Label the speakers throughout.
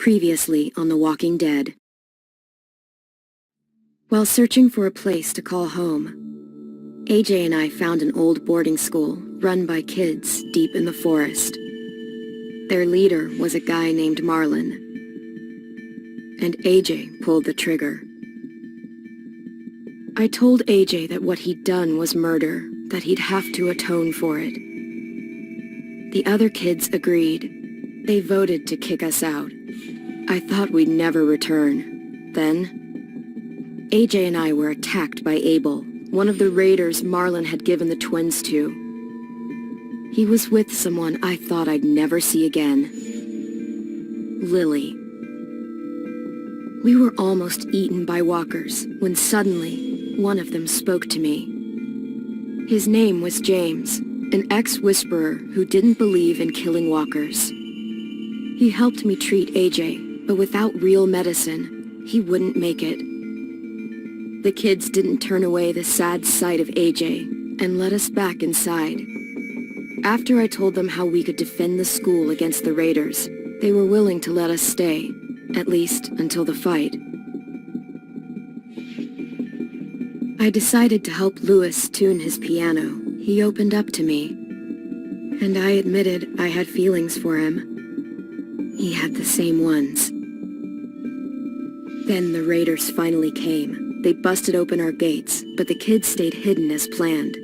Speaker 1: Previously on The Walking Dead. While searching for a place to call home, AJ and I found an old boarding school run by kids deep in the forest. Their leader was a guy named Marlon, and AJ pulled the trigger. I told AJ that what he'd done was murder, that he'd have to atone for it. The other kids agreed. They voted to kick us out. I thought we'd never return. Then, AJ and I were attacked by Abel, one of the raiders Marlon had given the twins to. He was with someone I thought I'd never see again. Lily. We were almost eaten by walkers when suddenly one of them spoke to me. His name was James, an ex-whisperer who didn't believe in killing walkers. He helped me treat AJ, but without real medicine, he wouldn't make it. The kids didn't turn away the sad sight of AJ and let us back inside. After I told them how we could defend the school against the raiders, they were willing to let us stay, at least until the fight. I decided to help Louis tune his piano. He opened up to me, and I admitted I had feelings for him. He had the same ones. Then the raiders finally came. They busted open our gates, but the kids stayed hidden as planned.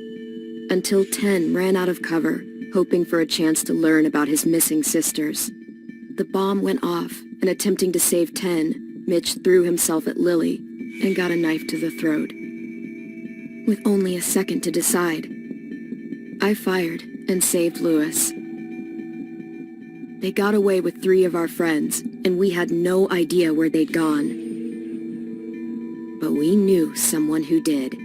Speaker 1: Until 10 ran out of cover, hoping for a chance to learn about his missing sisters. The bomb went off, and attempting to save 10, Mitch threw himself at Lily and got a knife to the throat. With only a second to decide, I fired and saved Louis. They got away with 3 of our friends, and we had no idea where they'd gone. But we knew someone who did.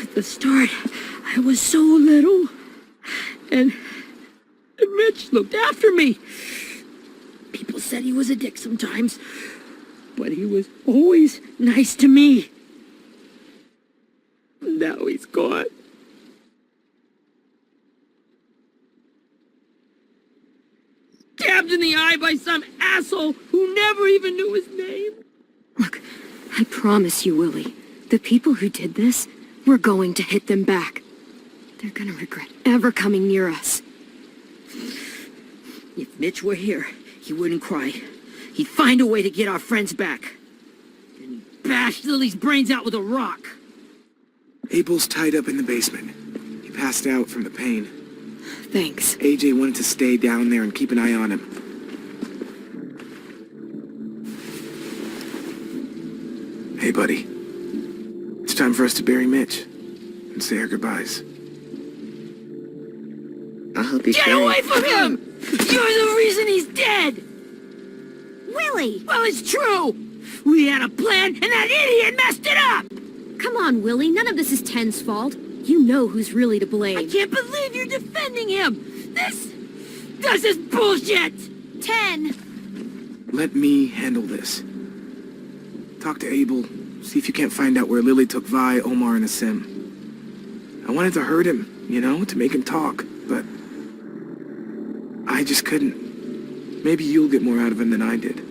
Speaker 1: At the start, I was so little, and Mitch looked after me. People said he was a dick sometimes, but he was always nice to me. Now he's gone. Stabbed in the eye by some asshole who never even knew his name. Look, I promise you, Willie, the people who did this, we're going to hit them back. They're gonna regret ever coming near us. If Mitch were here, he wouldn't cry. He'd find a way to get our friends back. And bash Lily's brains out with a rock.
Speaker 2: Abel's tied up in the basement. He passed out from the pain.
Speaker 1: Thanks.
Speaker 2: AJ wanted to stay down there and keep an eye on him. Hey, buddy. It's time for us to bury Mitch and say our goodbyes.
Speaker 3: I'll help you.
Speaker 1: Get away from him! You're the reason he's dead!
Speaker 4: Willie!
Speaker 1: Well, it's true! We had a plan, and that idiot messed it up!
Speaker 4: Come on, Willie. None of this is Ten's fault. You know who's really to blame.
Speaker 1: I can't believe you're defending him! This is bullshit!
Speaker 4: 10!
Speaker 2: let me handle this. Talk to Abel, see if you can't find out where Lily took Vi, Omar, and Asim. I wanted to hurt him, you know, to make him talk, but I just couldn't. Maybe you'll get more out of him than I did.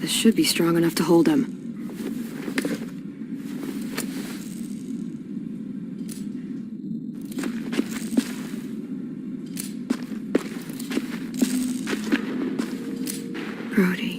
Speaker 1: This should be strong enough to hold him. Brody.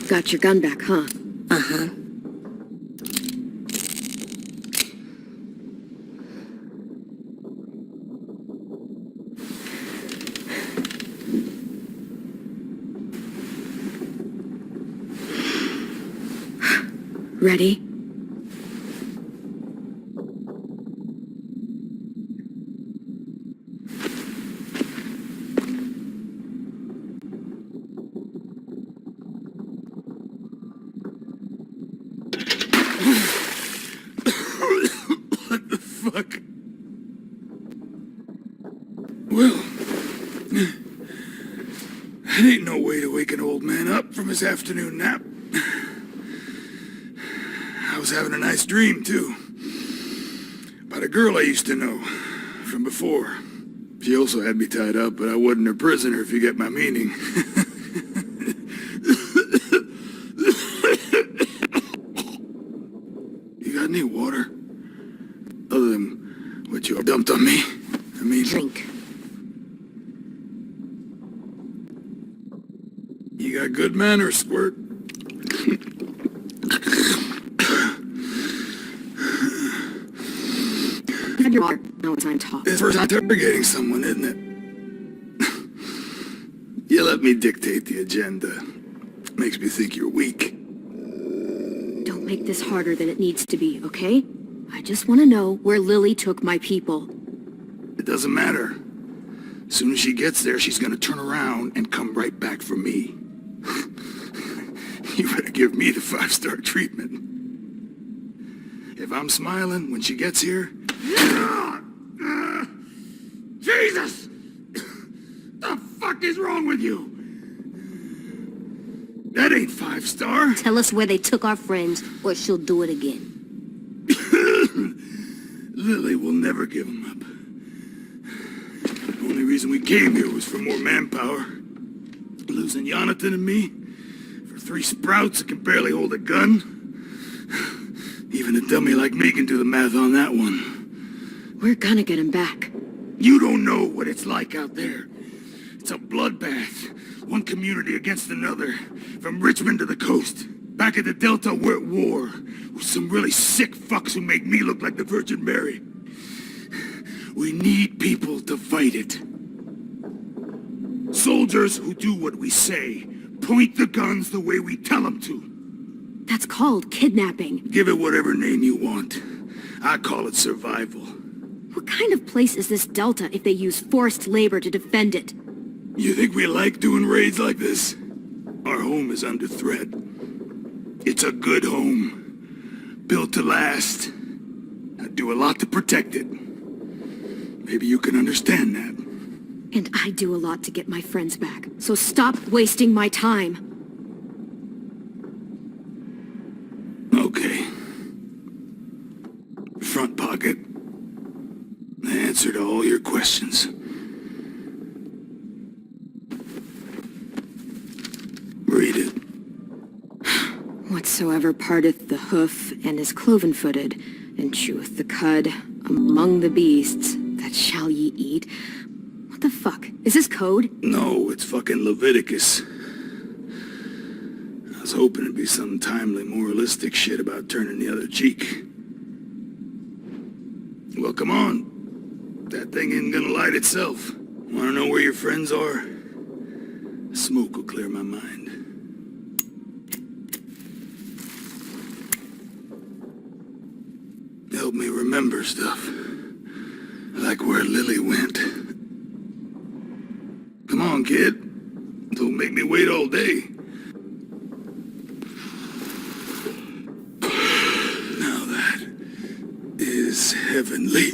Speaker 1: Got your gun back, huh?
Speaker 3: Uh-huh.
Speaker 1: Ready?
Speaker 5: What the fuck? Well, that ain't no way to wake an old man up from his afternoon nap. I was having a nice dream, too. About a girl I used to know from before. She also had me tied up, but I wasn't her prisoner, if you get my meaning. You got any water? Other than what you dumped on me? I mean...
Speaker 3: Drink.
Speaker 5: You got good manners, Squirt.
Speaker 1: Have your water. Now it's time to talk.
Speaker 5: It's first time interrogating someone, isn't it? You let me dictate the agenda. Makes me think you're weak.
Speaker 1: Don't make this harder than it needs to be, okay? I just want to know where Lily took my people.
Speaker 5: It doesn't matter. As soon as she gets there, she's gonna turn around and come right back for me. You better give me the 5-star treatment. If I'm smiling when she gets here... Jesus! The fuck is wrong with you? That ain't 5-star.
Speaker 3: Tell us where they took our friends, or she'll do it again.
Speaker 5: Lily will never give him up. The only reason we came here was for more manpower. Losing Jonathan and me for 3 sprouts that can barely hold a gun. Even a dummy like me can do the math on that one.
Speaker 1: We're gonna get him back.
Speaker 5: You don't know what it's like out there. It's a bloodbath. One community against another. From Richmond to the coast. Back at the Delta, we're at war. With some really sick fucks who make me look like the Virgin Mary. We need people to fight it. Soldiers who do what we say. Point the guns the way we tell them to.
Speaker 1: That's called kidnapping.
Speaker 5: Give it whatever name you want. I call it survival.
Speaker 1: What kind of place is this Delta if they use forced labor to defend it?
Speaker 5: You think we like doing raids like this? Our home is under threat. It's a good home. Built to last. I do a lot to protect it. Maybe you can understand that.
Speaker 1: And I do a lot to get my friends back. So stop wasting my time.
Speaker 5: Okay. front pocket. The answer to all your questions. Read it.
Speaker 1: Whatsoever parteth the hoof, and is cloven-footed, and cheweth the cud, among the beasts, that shall ye eat. What the fuck? Is this code?
Speaker 5: No, it's fucking Leviticus. I was hoping it'd be some timely moralistic shit about turning the other cheek. Well, come on. That thing isn't gonna light itself. Wanna know where your friends are? Smoke will clear my mind. Help me remember stuff. Like where Lily went. Come on, kid. Don't make me wait all day. Now that is heavenly.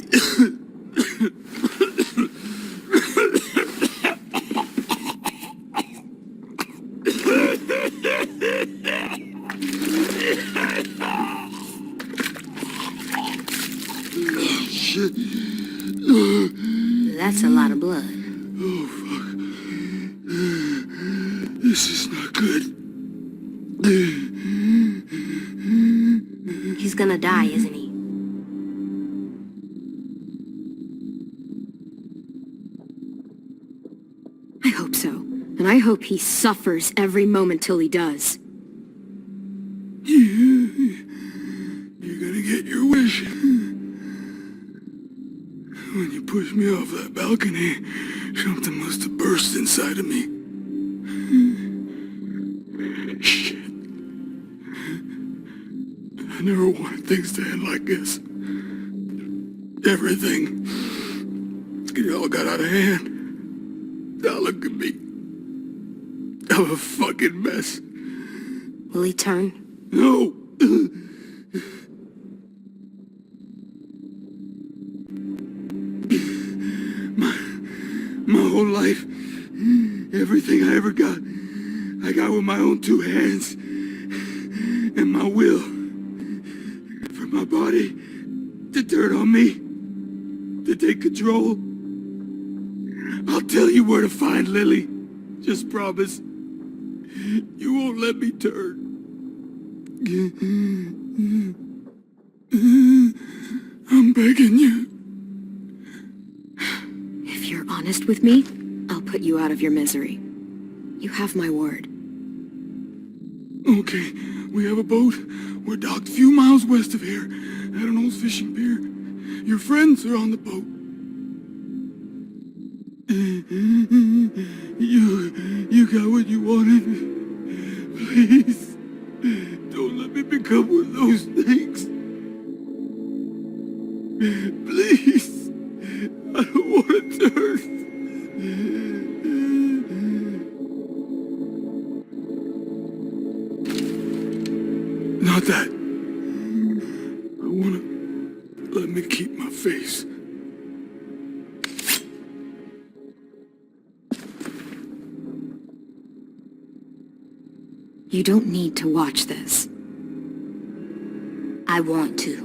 Speaker 3: That's a lot of blood.
Speaker 5: Oh, fuck. This is not good.
Speaker 3: He's gonna die, isn't he?
Speaker 1: I hope so. And I hope he suffers every moment till he does.
Speaker 5: You're gonna get your wish. When you pushed me off that balcony, something must have burst inside of me. Shit. I never wanted things to end like this. Everything. It all got out of hand. Now look at me. I'm a fucking mess.
Speaker 3: Will he turn?
Speaker 5: No. My whole life, everything I ever got, I got with my own two hands and my will. For my body to turn on me, to take control. I'll tell you where to find Lily. Just promise. You won't let me turn. I'm begging you.
Speaker 1: If you're honest with me, I'll put you out of your misery. You have my word.
Speaker 5: Okay, we have a boat. We're docked a few miles west of here, at an old fishing pier. Your friends are on the boat. You got what you wanted. Please, don't let me become one of those things. Please, I don't want to turn. Not that. I want to let me keep my face.
Speaker 1: You don't need to watch this.
Speaker 3: I want to.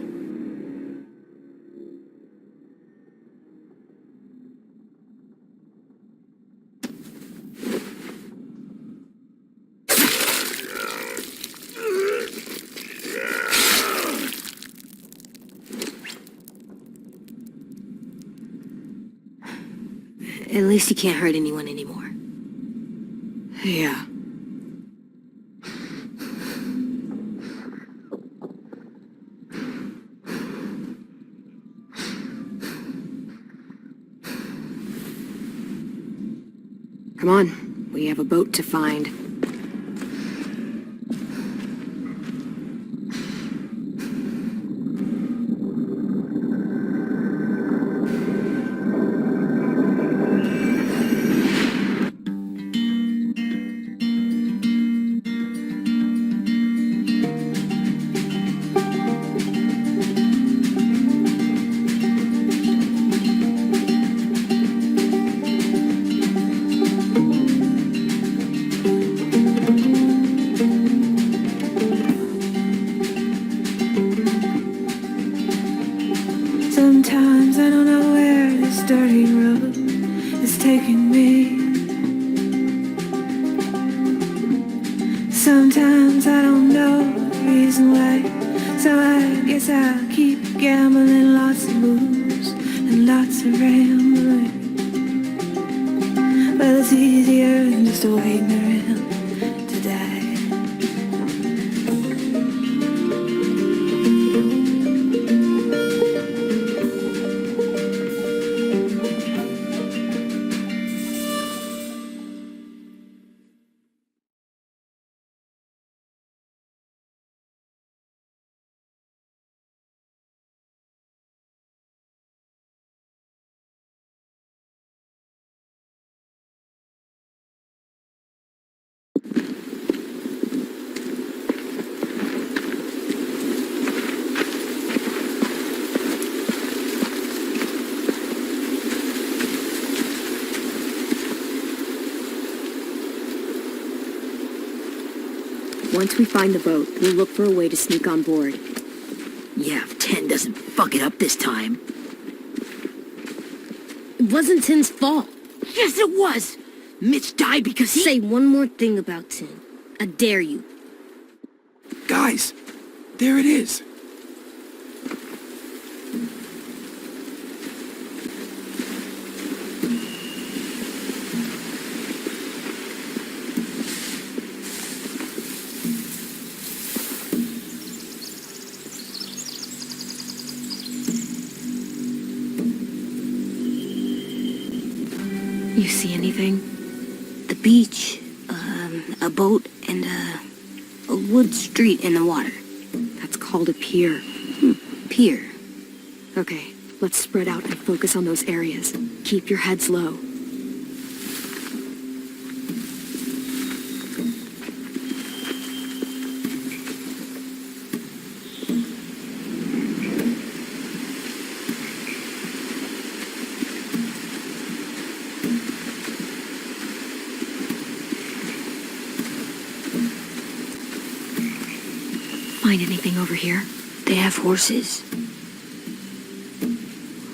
Speaker 3: At least he can't hurt anyone anymore.
Speaker 1: Yeah. Come on, we have a boat to find.
Speaker 6: Sometimes I don't know where this dirty road is taking me. Sometimes I don't know the reason why, so I guess I'll keep gambling, lots of moves and lots of rambling. Well, it's easier than just waiting around to die.
Speaker 1: Once we find the boat, we'll look for a way to sneak on board.
Speaker 7: Yeah, if 10 doesn't fuck it up this time.
Speaker 4: It wasn't Tin's fault.
Speaker 7: Yes, it was! Mitch died because he...
Speaker 4: Say one more thing about Tin. I dare you.
Speaker 2: Guys, there it is.
Speaker 1: You see anything?
Speaker 3: The beach, a boat, and a wood street in the water.
Speaker 1: That's called a pier.
Speaker 3: Pier.
Speaker 1: Okay, let's spread out and focus on those areas. Keep your heads low. Find anything over here?
Speaker 3: They have horses.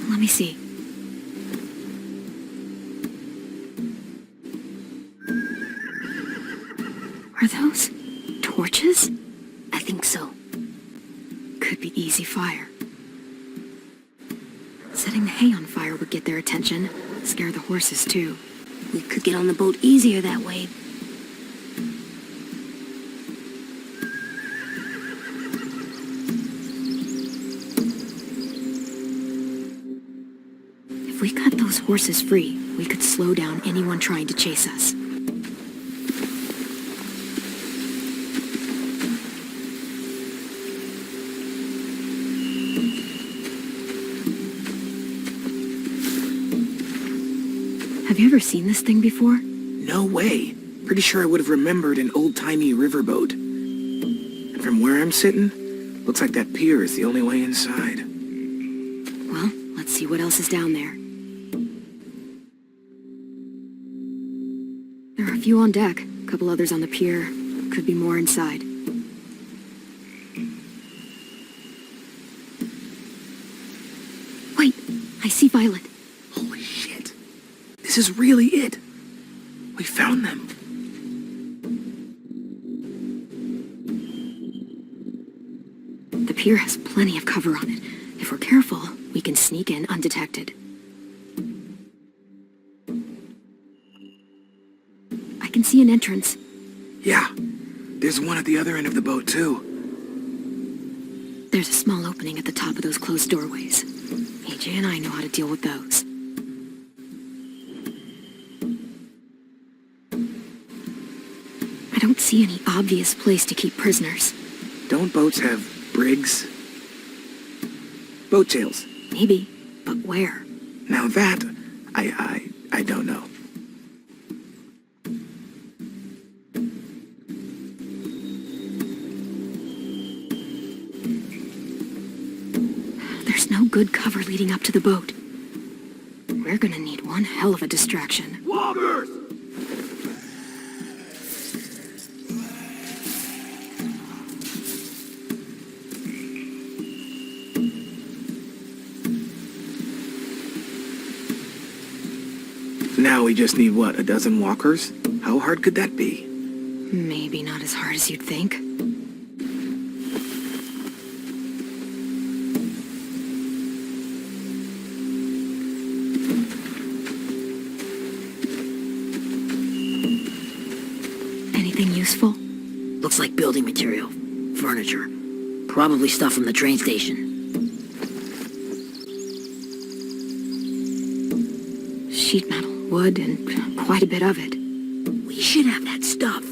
Speaker 1: Let me see. Are those torches?
Speaker 3: I think so.
Speaker 1: Could be easy fire. Setting the hay on fire would get their attention. Scare the horses, too.
Speaker 3: We could get on the boat easier that way.
Speaker 1: If we cut those horses free, we could slow down anyone trying to chase us. Have you ever seen this thing before?
Speaker 2: No way. Pretty sure I would have remembered an old-timey riverboat. And from where I'm sitting, looks like that pier is the only way inside.
Speaker 1: Well, let's see what else is down there. There are a few on deck, a couple others on the pier. Could be more inside. Wait, I see Violet.
Speaker 2: Holy shit. This is really it. We found them.
Speaker 1: The pier has plenty of cover on it. If we're careful, we can sneak in undetected. I can see an entrance.
Speaker 2: Yeah. There's one at the other end of the boat, too.
Speaker 1: There's a small opening at the top of those closed doorways. AJ and I know how to deal with those. I don't see any obvious place to keep prisoners.
Speaker 2: Don't boats have brigs? Boat jails.
Speaker 1: Maybe, but where?
Speaker 2: Now that, I don't know.
Speaker 1: There's no good cover leading up to the boat. We're gonna need one hell of a distraction.
Speaker 5: Walkers!
Speaker 2: Now we just need, what, a dozen walkers? How hard could that be?
Speaker 1: Maybe not as hard as you'd think. Anything useful?
Speaker 7: Looks like building material. Furniture. Probably stuff from the train station.
Speaker 1: Sheet metal, wood, and quite a bit of it.
Speaker 7: We should have that stuff.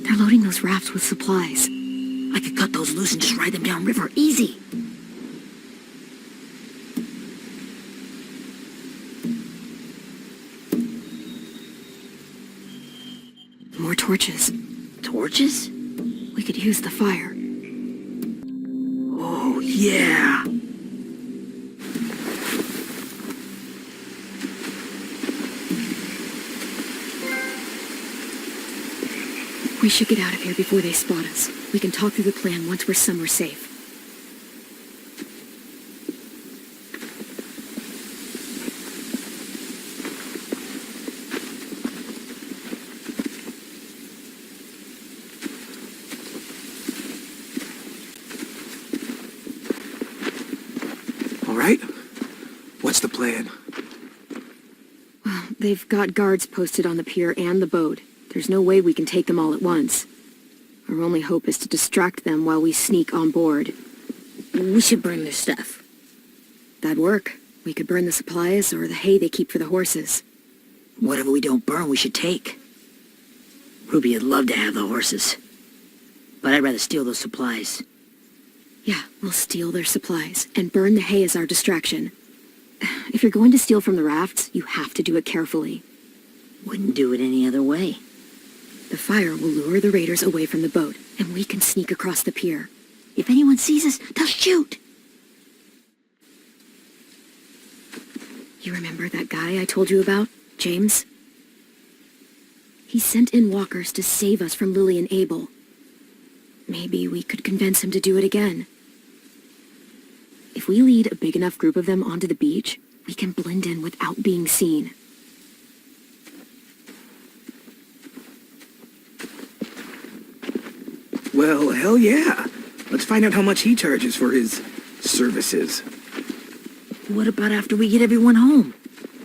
Speaker 1: They're loading those rafts with supplies.
Speaker 7: I could cut those loose and just ride them downriver. Easy.
Speaker 1: More torches.
Speaker 7: Torches?
Speaker 1: We could use the fire.
Speaker 7: Oh, yeah.
Speaker 1: We should get out of here before they spot us. We can talk through the plan once we're somewhere safe.
Speaker 2: All right. What's the plan?
Speaker 1: Well, they've got guards posted on the pier and the boat. There's no way we can take them all at once. Our only hope is to distract them while we sneak on board.
Speaker 7: We should burn their stuff.
Speaker 1: That'd work. We could burn the supplies or the hay they keep for the horses.
Speaker 7: Whatever we don't burn, we should take. Ruby would love to have the horses. But I'd rather steal those supplies.
Speaker 1: Yeah, we'll steal their supplies and burn the hay as our distraction. If you're going to steal from the rafts, you have to do it carefully.
Speaker 7: Wouldn't do it any other way.
Speaker 1: The fire will lure the raiders away from the boat, and we can sneak across the pier.
Speaker 7: If anyone sees us, they'll shoot.
Speaker 1: You remember that guy I told you about, James? He sent in walkers to save us from Lily and Abel. Maybe we could convince him to do it again. If we lead a big enough group of them onto the beach, we can blend in without being seen.
Speaker 2: Well, hell yeah. Let's find out how much he charges for his services.
Speaker 7: What about after we get everyone home?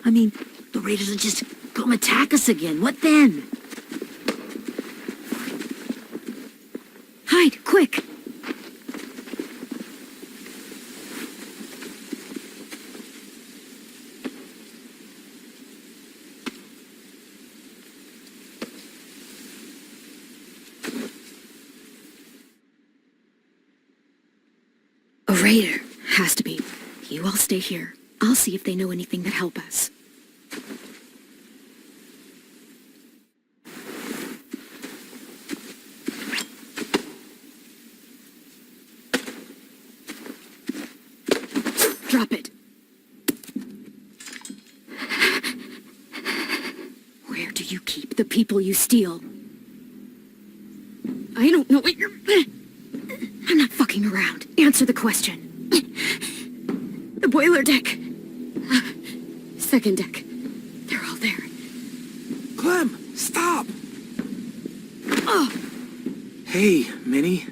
Speaker 7: I mean, the raiders will just come attack us again. What then?
Speaker 1: Hide, quick! A raider. Has to be. You all stay here. I'll see if they know anything that help us. Drop it. Where do you keep the people you steal? I don't know what you're... I'm not fucking around. Answer the question. The boiler deck. Second deck. They're all there.
Speaker 2: Clem, stop!
Speaker 1: Oh!
Speaker 2: Hey, Minnie.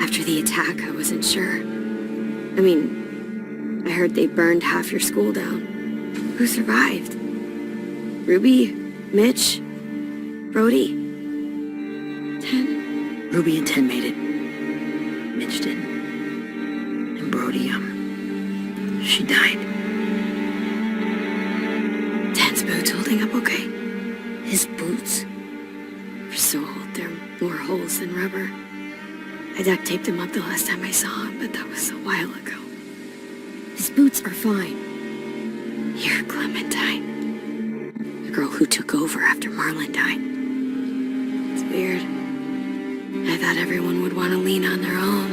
Speaker 1: After the attack, I wasn't sure. I mean, I heard they burned half your school down. Who survived? Ruby? Mitch? Brody? 10?
Speaker 7: Ruby and 10 made it. Mitch didn't. And Brody, she died.
Speaker 1: 10's boots holding up okay?
Speaker 7: His boots?
Speaker 1: They're so old, they're more holes than rubber. I duct taped him up the last time I saw him, but that was a while ago. His boots are fine. You're Clementine. The girl who took over after Marlon died. It's weird. I thought everyone would want to lean on their own.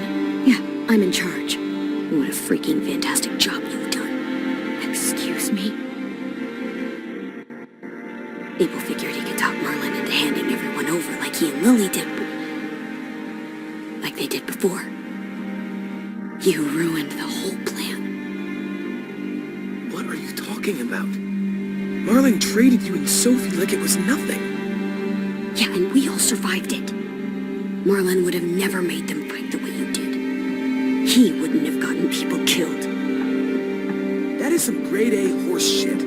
Speaker 1: Yeah, I'm in charge. What a freaking fantastic job you've done. Excuse me?
Speaker 3: Abel figured he could talk Merlin into handing everyone over like he and Lily did. Like they did before. You ruined the whole plan.
Speaker 2: What are you talking about? Marlin traded you and Sophie like it was nothing.
Speaker 3: Yeah, and we all survived it. Marlin would have never made them fight the way you did. He wouldn't have gotten people killed.
Speaker 2: That is some grade A horse shit.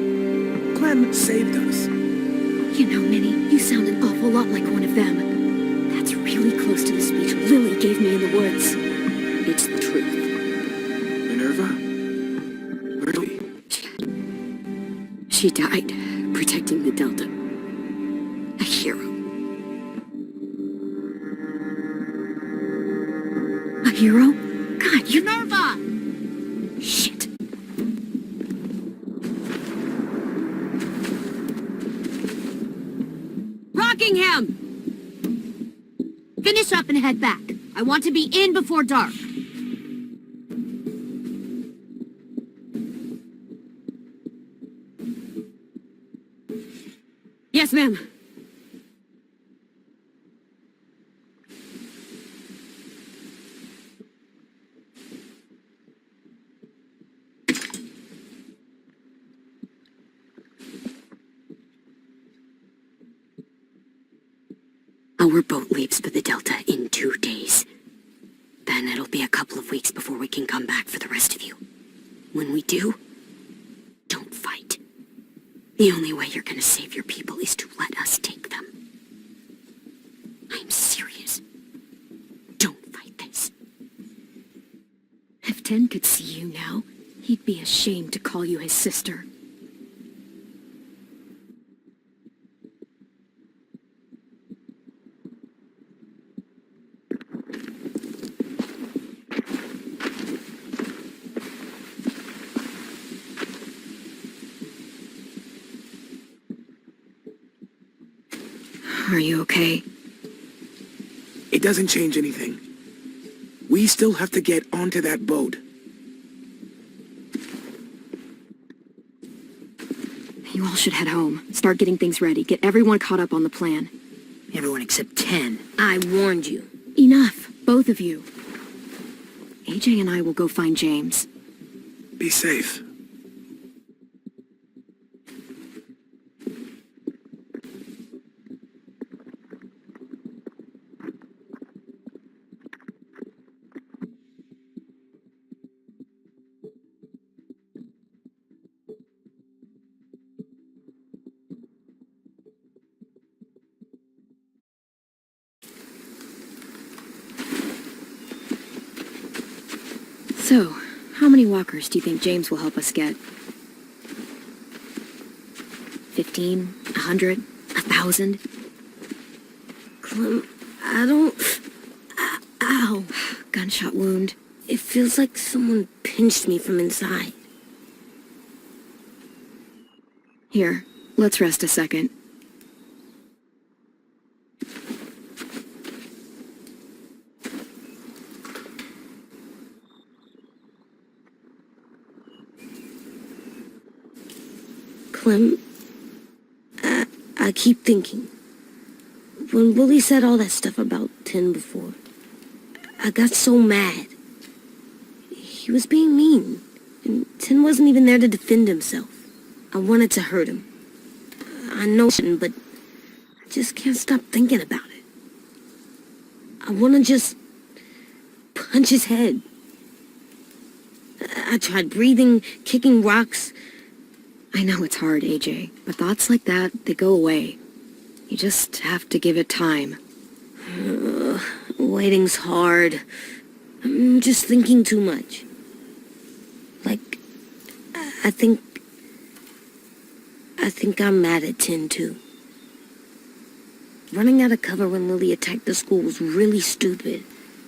Speaker 2: Clem saved us.
Speaker 4: You know, Minnie, you sound an awful lot like one of them. That's really close to the speech Lily gave me in the woods. It's the truth.
Speaker 2: Minerva? Really?
Speaker 1: She died protecting the Delta. A hero. A hero? God, you...
Speaker 4: Minerva!
Speaker 1: Shit.
Speaker 4: Rockingham! Finish up and head back. I want to be in before dark.
Speaker 1: Yes, ma'am. Our boat leaves for the Delta in 2 days. Then it'll be a couple of weeks before we can come back for the rest of you. When we do, don't fight. The only way you're gonna save your people is to let us take them. I'm serious. Don't fight this. If Ten could see you now, he'd be ashamed to call you his sister. Are you okay?
Speaker 2: It doesn't change anything. We still have to get onto that boat.
Speaker 1: You all should head home. Start getting things ready. Get everyone caught up on the plan.
Speaker 7: Everyone except 10.
Speaker 3: I warned you.
Speaker 1: Enough, both of you. AJ and I will go find James.
Speaker 2: Be safe.
Speaker 1: So, how many walkers do you think James will help us get? 15? 100? 1,000?
Speaker 3: Clem, I don't... Ow.
Speaker 1: Gunshot wound.
Speaker 3: It feels like someone pinched me from inside.
Speaker 1: Here, let's rest a second.
Speaker 3: Clem, I keep thinking. When Willie said all that stuff about 10 before, I got so mad. He was being mean, and 10 wasn't even there to defend himself. I wanted to hurt him. I know I shouldn't, but I just can't stop thinking about it. I want to just punch his head. I tried breathing, kicking rocks.
Speaker 1: I know it's hard, AJ, but thoughts like that, they go away. You just have to give it time.
Speaker 3: Waiting's hard. I'm just thinking too much. Like, I think I'm mad at 10 too. Running out of cover when Lily attacked the school was really stupid,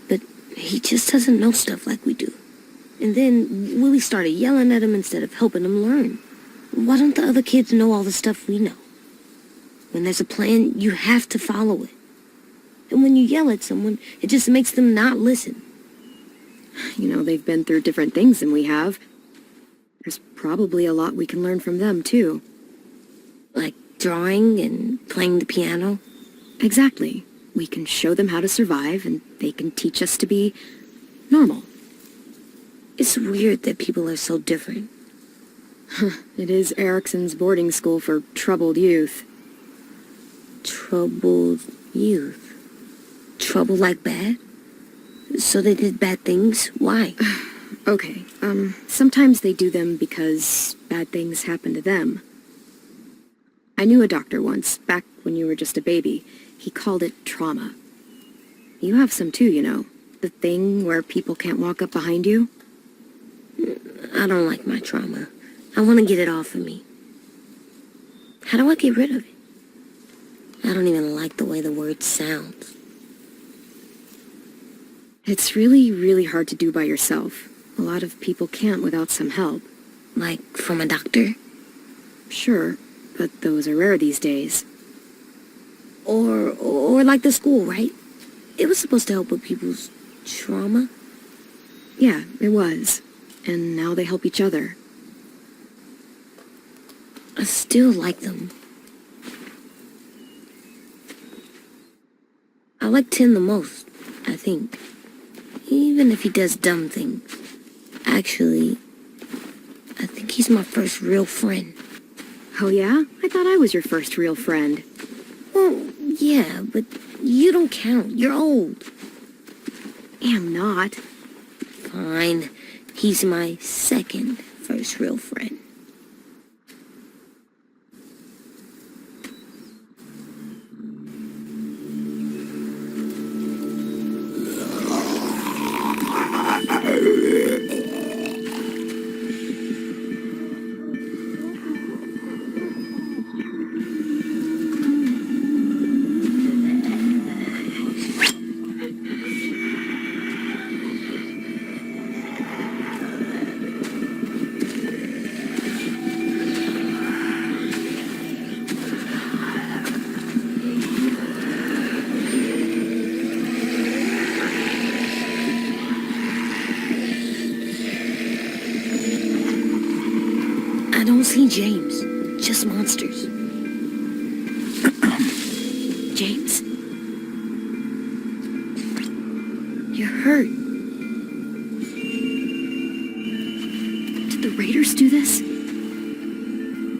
Speaker 3: but he just doesn't know stuff like we do. And then Willie started yelling at him instead of helping him learn. Why don't the other kids know all the stuff we know? When there's a plan, you have to follow it. And when you yell at someone, it just makes them not listen.
Speaker 1: You know, they've been through different things than we have. There's probably a lot we can learn from them, too.
Speaker 3: Like drawing and playing the piano?
Speaker 1: Exactly. We can show them how to survive, and they can teach us to be normal.
Speaker 3: It's weird that people are so different.
Speaker 1: It is Erickson's boarding school for troubled youth.
Speaker 3: Troubled youth? Trouble like bad? So they did bad things? Why?
Speaker 1: Okay, sometimes they do them because bad things happen to them. I knew a doctor once, back when you were just a baby. He called it trauma. You have some too, you know. The thing where people can't walk up behind you.
Speaker 3: I don't like my trauma. I want to get it off of me. How do I get rid of it? I don't even like the way the word sounds.
Speaker 1: It's really, really hard to do by yourself. A lot of people can't without some help.
Speaker 3: Like from a doctor?
Speaker 1: Sure, but those are rare these days.
Speaker 3: Or like the school, right? It was supposed to help with people's trauma.
Speaker 1: Yeah, it was. And now they help each other.
Speaker 3: I still like them. I like Tim the most, I think. Even if he does dumb things. Actually, I think he's my first real friend.
Speaker 1: Oh yeah? I thought I was your first real friend.
Speaker 3: Well, yeah, but you don't count. You're old.
Speaker 1: Am not.
Speaker 3: Fine. He's my second first real friend. I don't see James, just monsters.
Speaker 1: James? You're hurt. Did the raiders do this?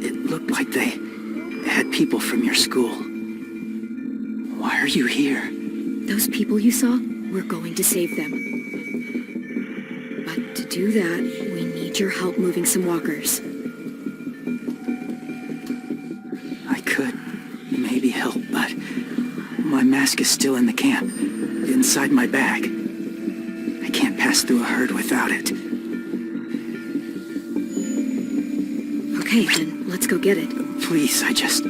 Speaker 7: It looked like they had people from your school. Why are you here?
Speaker 1: Those people you saw, we're going to save them. But to do that, we need your help moving some walkers.
Speaker 7: I could maybe help, but my mask is still in the camp, inside my bag. I can't pass through a herd without it.
Speaker 1: Okay, then let's go get it.
Speaker 7: Please, I just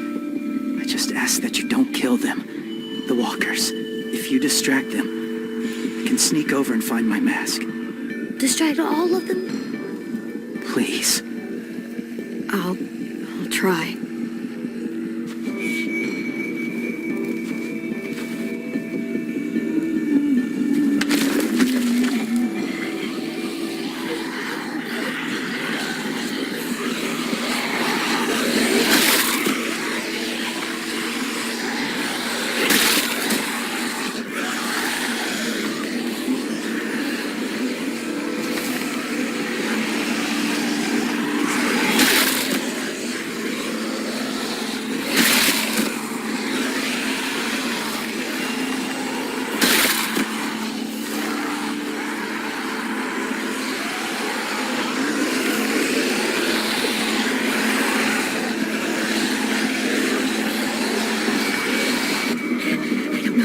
Speaker 7: ask that you don't kill them. The walkers. If you distract them, I can sneak over and find my mask.
Speaker 3: Distract all of them?
Speaker 7: Please.
Speaker 1: I'll try.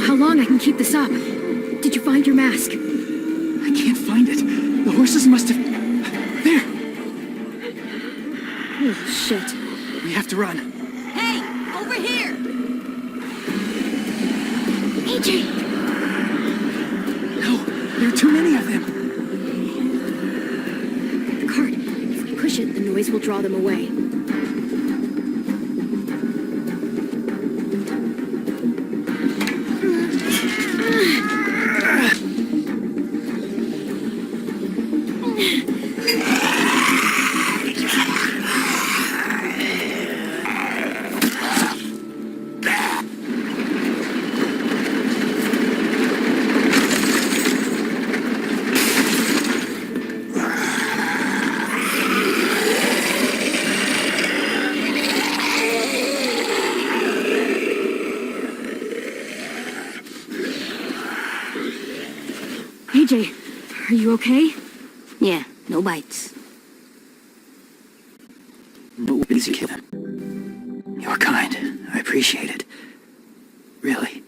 Speaker 1: How long I can keep this up? Did you find your mask?
Speaker 7: I can't find it. The horses must have... There!
Speaker 1: Oh, shit.
Speaker 7: We have to run.
Speaker 4: Hey, over here!
Speaker 1: AJ!
Speaker 7: No, there are too many of them.
Speaker 1: The cart. If we push it, the noise will draw them away.
Speaker 4: Are you okay?
Speaker 3: Yeah, no bites.
Speaker 7: But what did you kill him? You're kind. I appreciate it. Really.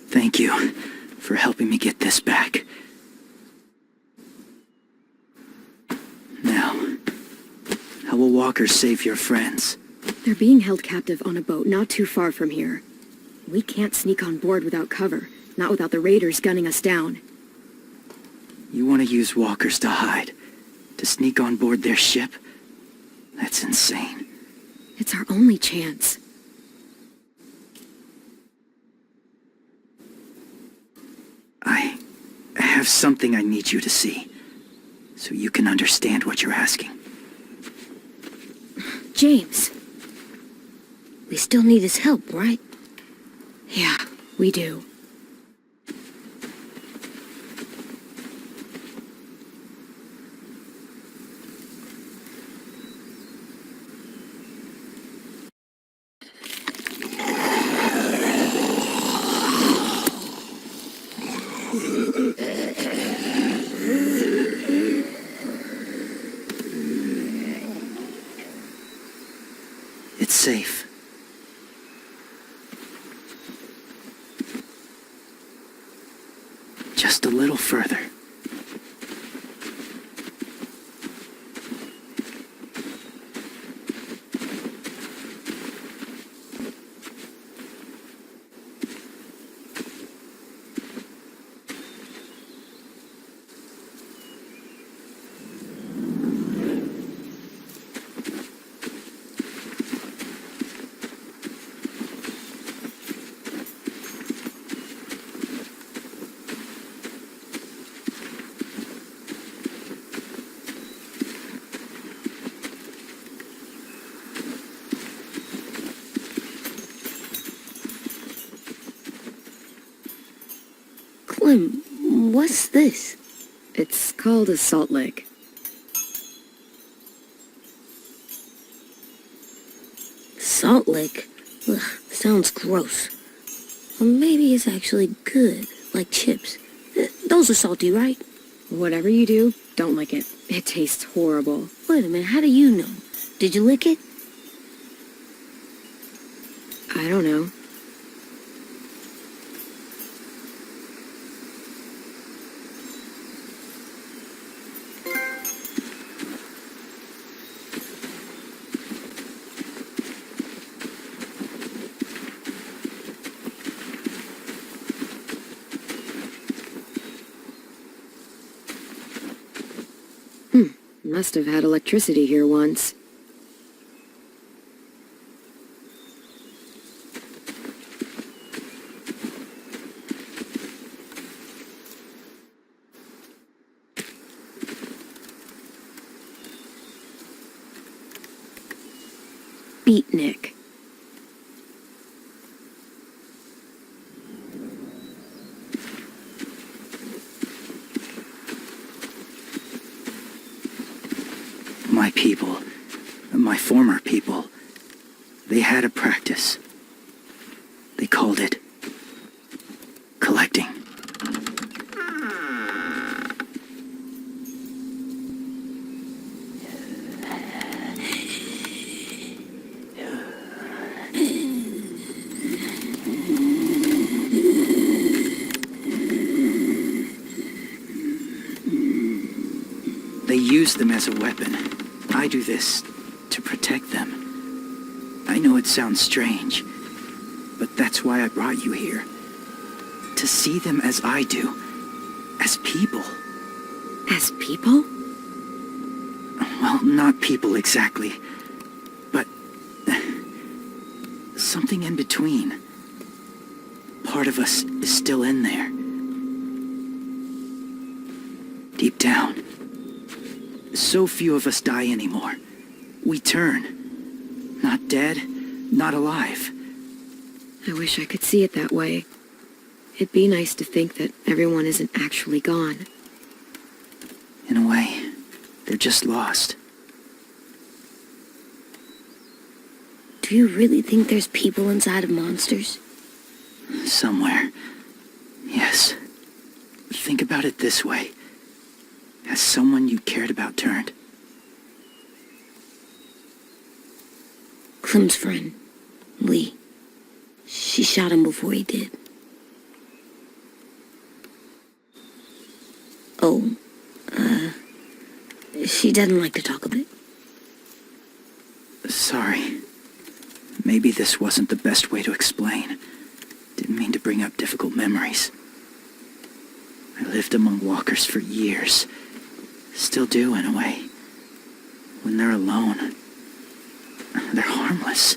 Speaker 7: Thank you for helping me get this back. Now, how will walkers save your friends?
Speaker 1: They're being held captive on a boat not too far from here. We can't sneak on board without cover, not without the raiders gunning us down.
Speaker 7: You want to use walkers to hide? To sneak on board their ship? That's insane.
Speaker 1: It's our only chance.
Speaker 7: I have something I need you to see, so you can understand what you're asking.
Speaker 1: James.
Speaker 3: We still need his help, right?
Speaker 1: Yeah, we do.
Speaker 7: It's safe. Just a little further.
Speaker 3: Clem, what's this?
Speaker 1: It's called a salt lick.
Speaker 3: Salt lick? Ugh, sounds gross. Or maybe it's actually good, like chips. Those are salty, right?
Speaker 1: Whatever you do, don't lick it. It tastes horrible.
Speaker 3: Wait a minute, how do you know? Did you lick it?
Speaker 1: I don't know. Must have had electricity here once. Beatnik.
Speaker 7: My people, my former people, they had a practice. They called it collecting. They use them as a weapon. I do this to protect them. I know it sounds strange, but that's why I brought you here. To see them as I do, as people.
Speaker 1: As people?
Speaker 7: Well, not people exactly, but something in between. Part of us is still in there. Deep down. So few of us die anymore. We turn. Not dead, not alive.
Speaker 1: I wish I could see it that way. It'd be nice to think that everyone isn't actually gone.
Speaker 7: In a way, they're just lost.
Speaker 3: Do you really think there's people inside of monsters?
Speaker 7: Somewhere. Yes. Think about it this way. Has someone you cared about turned?
Speaker 3: Clem's friend, Lee. She shot him before he did. Oh, she doesn't like to talk about it.
Speaker 7: Sorry. Maybe this wasn't the best way to explain. Didn't mean to bring up difficult memories. I lived among walkers for years. Still do, in a way. When they're alone, they're harmless.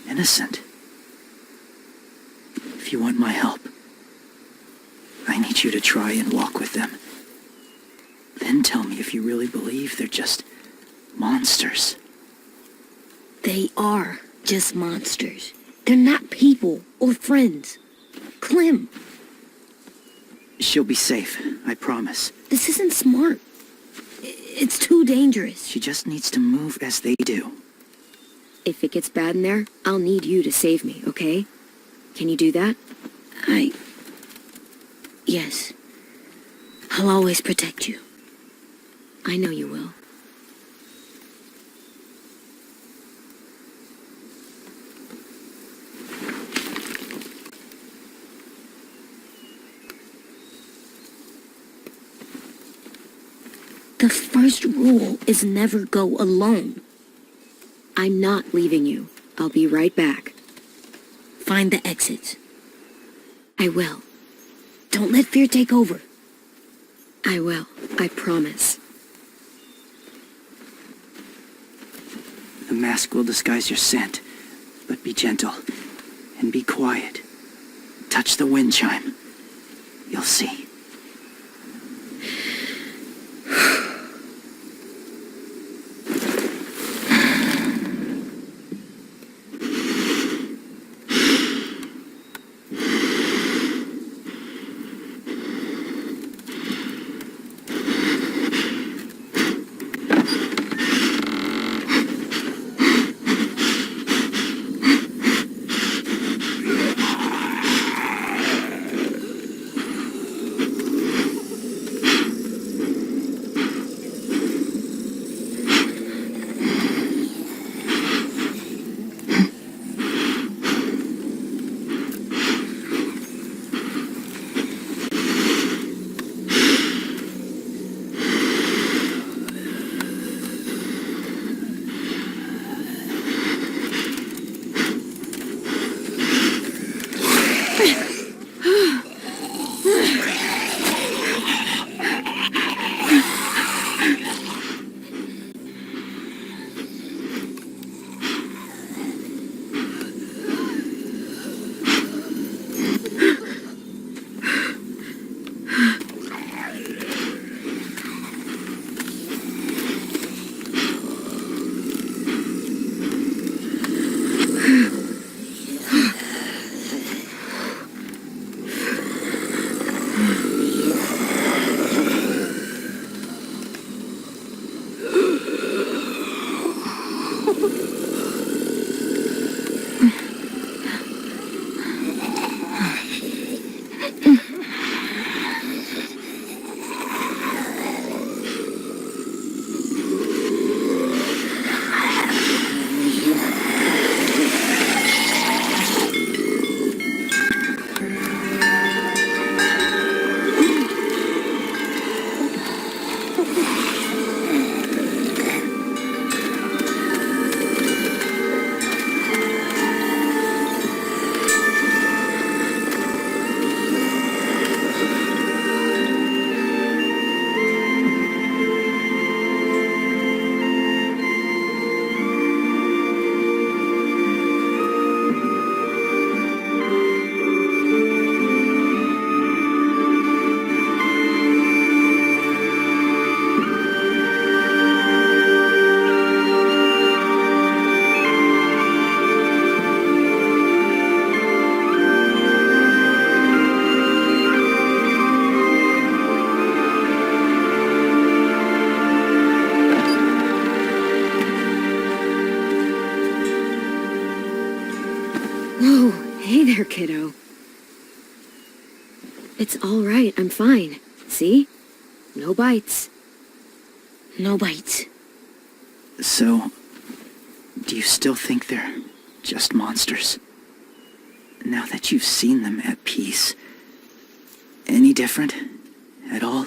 Speaker 7: Innocent. If you want my help, I need you to try and walk with them. Then tell me if you really believe they're just monsters.
Speaker 3: They are just monsters. They're not people or friends. Clem,
Speaker 7: She'll be safe, I promise.
Speaker 3: this isn't smart. It's too dangerous.
Speaker 7: She just needs to move as they do.
Speaker 1: If it gets bad in there, I'll need you to save me, okay? Can you do that?
Speaker 3: Yes. I'll always protect you.
Speaker 1: I know you will.
Speaker 3: The first rule is never go alone.
Speaker 1: I'm not leaving you. I'll be right back.
Speaker 3: Find the exits.
Speaker 1: I will.
Speaker 3: Don't let fear take over.
Speaker 1: I will. I promise.
Speaker 7: The mask will disguise your scent, but be gentle and be quiet. Touch the wind chime. You'll see.
Speaker 1: Whoa, hey there, kiddo. It's all right, I'm fine. See? No bites.
Speaker 3: No bites.
Speaker 7: So, do you still think they're just monsters? Now that you've seen them at peace, any different at all?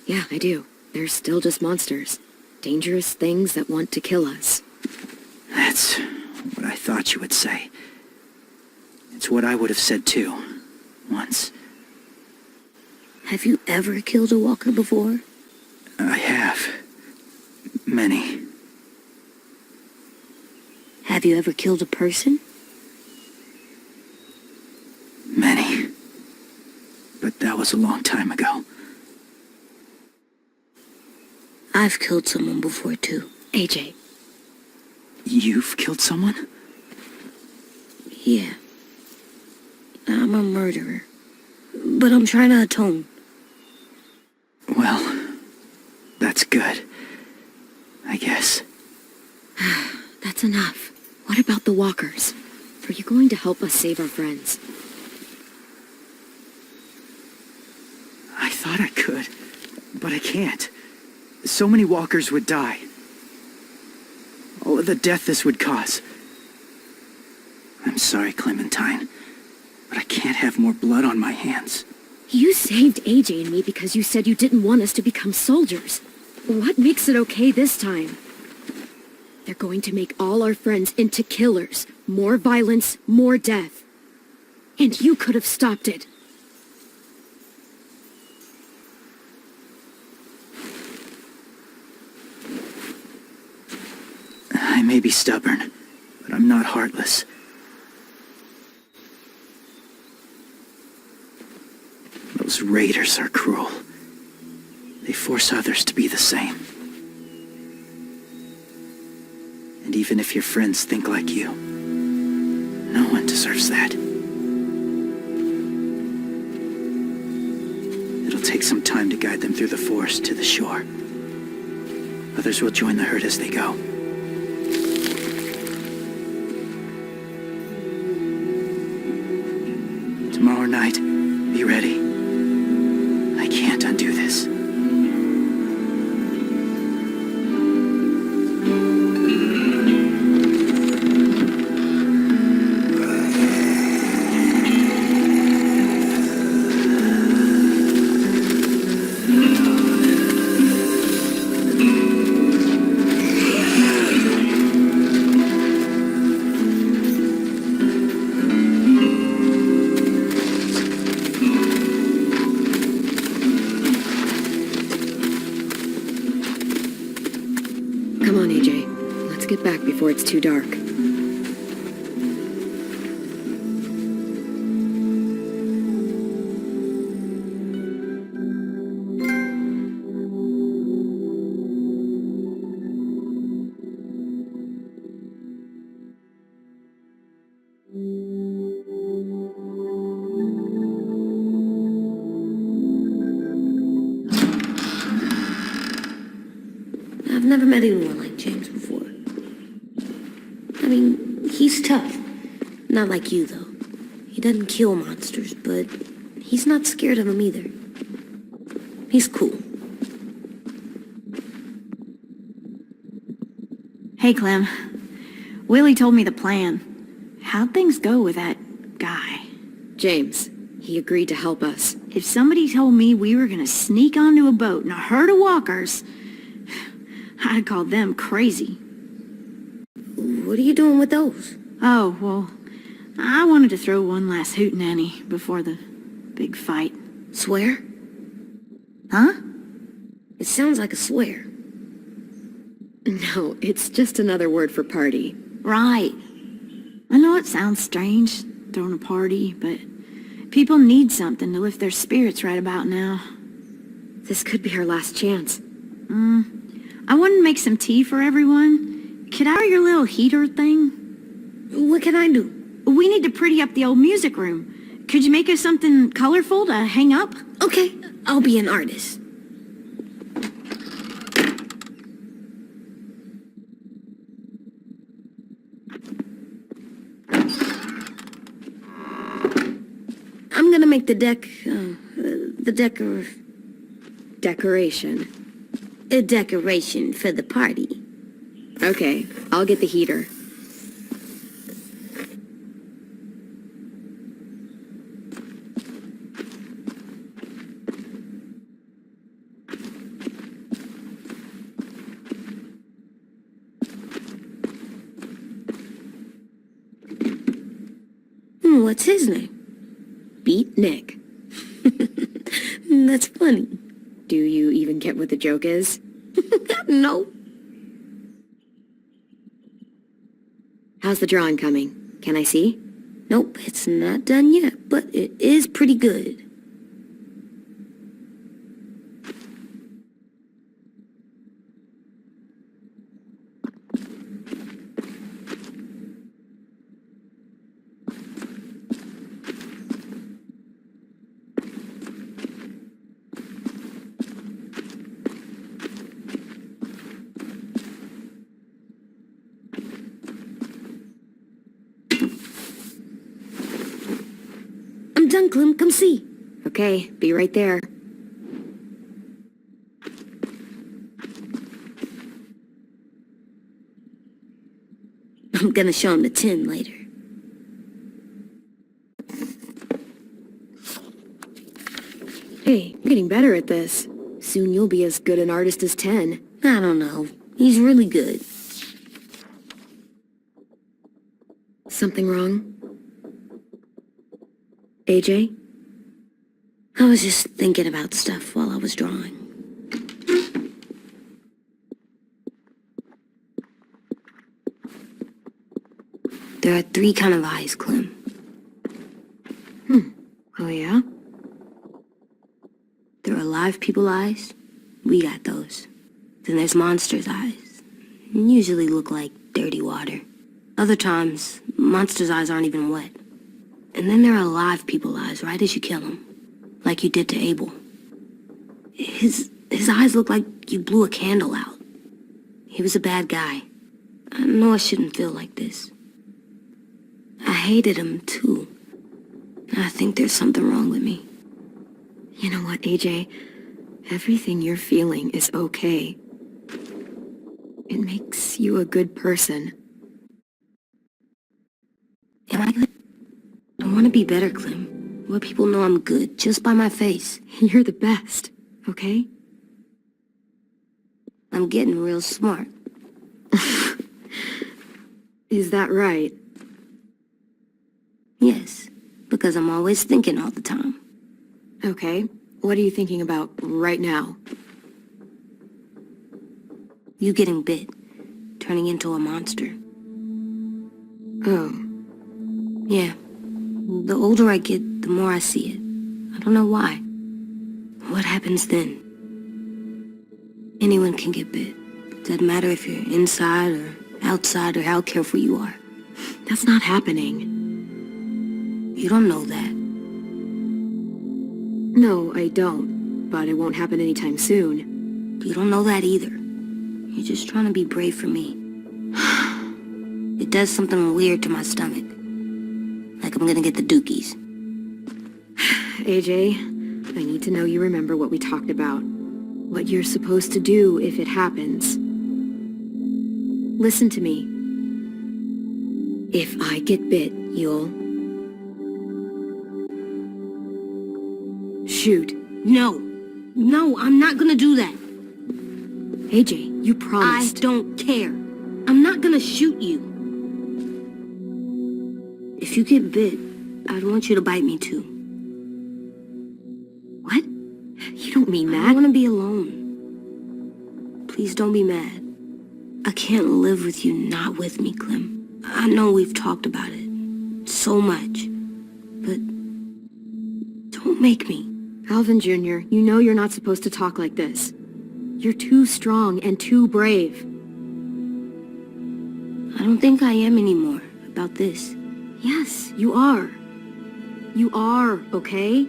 Speaker 1: Yeah, I do. They're still just monsters. Dangerous things that want to kill us.
Speaker 7: That's what I thought you would say. It's what I would have said too, once.
Speaker 3: Have you ever killed a walker before?
Speaker 7: I have. Many.
Speaker 3: Have you ever killed a person?
Speaker 7: Many. But that was a long time ago.
Speaker 3: I've killed someone before too.
Speaker 1: AJ.
Speaker 7: You've killed someone?
Speaker 3: Yeah. I'm a murderer. But I'm trying to atone.
Speaker 7: Well, that's good. I guess.
Speaker 1: That's enough. What about the walkers? Are you going to help us save our friends?
Speaker 7: I thought I could, but I can't. So many walkers would die. All of the death this would cause. I'm sorry, Clementine, but I can't have more blood on my hands.
Speaker 1: You saved AJ and me because you said you didn't want us to become soldiers. What makes it okay this time? They're going to make all our friends into killers. More violence, more death. And you could have stopped it.
Speaker 7: I may be stubborn, but I'm not heartless. Those raiders are cruel. They force others to be the same. And even if your friends think like you, no one deserves that. It'll take some time to guide them through the forest to the shore. Others will join the herd as they go. Tomorrow night, be ready. I can't undo this.
Speaker 1: Come on, AJ. Let's get back before it's too dark.
Speaker 3: I've never met anyone like James before. I mean, he's tough. Not like you, though. He doesn't kill monsters, but he's not scared of them either. He's cool.
Speaker 8: Hey, Clem. Willie told me the plan. How'd things go with that guy?
Speaker 1: James, he agreed to help us.
Speaker 8: If somebody told me we were gonna sneak onto a boat in a herd of walkers, I'd call them crazy.
Speaker 3: What are you doing with those?
Speaker 8: Oh, well, I wanted to throw one last hootenanny before the big fight.
Speaker 3: Swear?
Speaker 8: Huh?
Speaker 3: It sounds like a swear.
Speaker 1: No, it's just another word for party.
Speaker 8: Right. I know it sounds strange, throwing a party, but people need something to lift their spirits right about now.
Speaker 1: This could be our last chance.
Speaker 8: I wanted to make some tea for everyone. Could I borrow your little heater thing?
Speaker 3: What can I do?
Speaker 8: We need to pretty up the old music room. Could you make us something colorful to hang up?
Speaker 3: Okay, I'll be an artist. I'm gonna make the
Speaker 1: Decoration.
Speaker 3: a decoration for the party.
Speaker 1: Okay, I'll get the heater.
Speaker 3: What's his name?
Speaker 1: Beat Nick.
Speaker 3: That's funny.
Speaker 1: Do you even get what the joke is?
Speaker 3: No.
Speaker 1: How's the drawing coming? Can I see?
Speaker 3: Nope, it's not done yet, but it is pretty good. I'm done, Clem. Come see.
Speaker 1: Okay, be right there.
Speaker 3: I'm gonna show him the tin later.
Speaker 1: Hey, you're getting better at this. Soon you'll be as good an artist as 10.
Speaker 3: I don't know. He's really good.
Speaker 1: Something wrong? AJ?
Speaker 3: I was just thinking about stuff while I was drawing. There are 3 kind of eyes, Clem.
Speaker 1: Oh yeah?
Speaker 3: There are live people eyes. We got those. Then there's monsters' eyes. Usually look like dirty water. Other times, monsters' eyes aren't even wet. And then there are live people eyes right as you kill them. Like you did to Abel. His eyes look like you blew a candle out. He was a bad guy. I know I shouldn't feel like this. I hated him, too. I think there's something wrong with me.
Speaker 1: You know what, AJ? Everything you're feeling is okay. It makes you a good person.
Speaker 3: Am I good? I want to be better, Clem. Let people know I'm good just by my face.
Speaker 1: You're the best, okay?
Speaker 3: I'm getting real smart.
Speaker 1: Is that right?
Speaker 3: Yes, because I'm always thinking all the time.
Speaker 1: Okay, what are you thinking about right now?
Speaker 3: You getting bit, turning into a monster.
Speaker 1: Oh,
Speaker 3: Yeah. The older I get, the more I see it. I don't know why. What happens then? Anyone can get bit. Doesn't matter if you're inside or outside or how careful you are.
Speaker 1: that's not happening.
Speaker 3: You don't know that.
Speaker 1: No, I don't, but it won't happen anytime soon.
Speaker 3: You don't know that either. You're just trying to be brave for me. It does something weird to my stomach. Like I'm gonna get the dookies.
Speaker 1: AJ, I need to know you remember what we talked about. What you're supposed to do if it happens. Listen to me. If I get bit, you'll... shoot.
Speaker 3: No. No, I'm not gonna do that.
Speaker 1: AJ, you
Speaker 3: I
Speaker 1: promised.
Speaker 3: don't care. I'm not gonna shoot you. If you get bit, I'd want you to bite me too.
Speaker 1: What? You don't mean
Speaker 3: I
Speaker 1: that.
Speaker 3: don't want to be alone. Please don't be mad. I can't live with you not with me, Clem. I know we've talked about it so much, but don't make me.
Speaker 1: Alvin Jr., you know you're not supposed to talk like this. You're too strong and too brave.
Speaker 3: I don't think I am anymore about this.
Speaker 1: Yes, you are. You are, okay?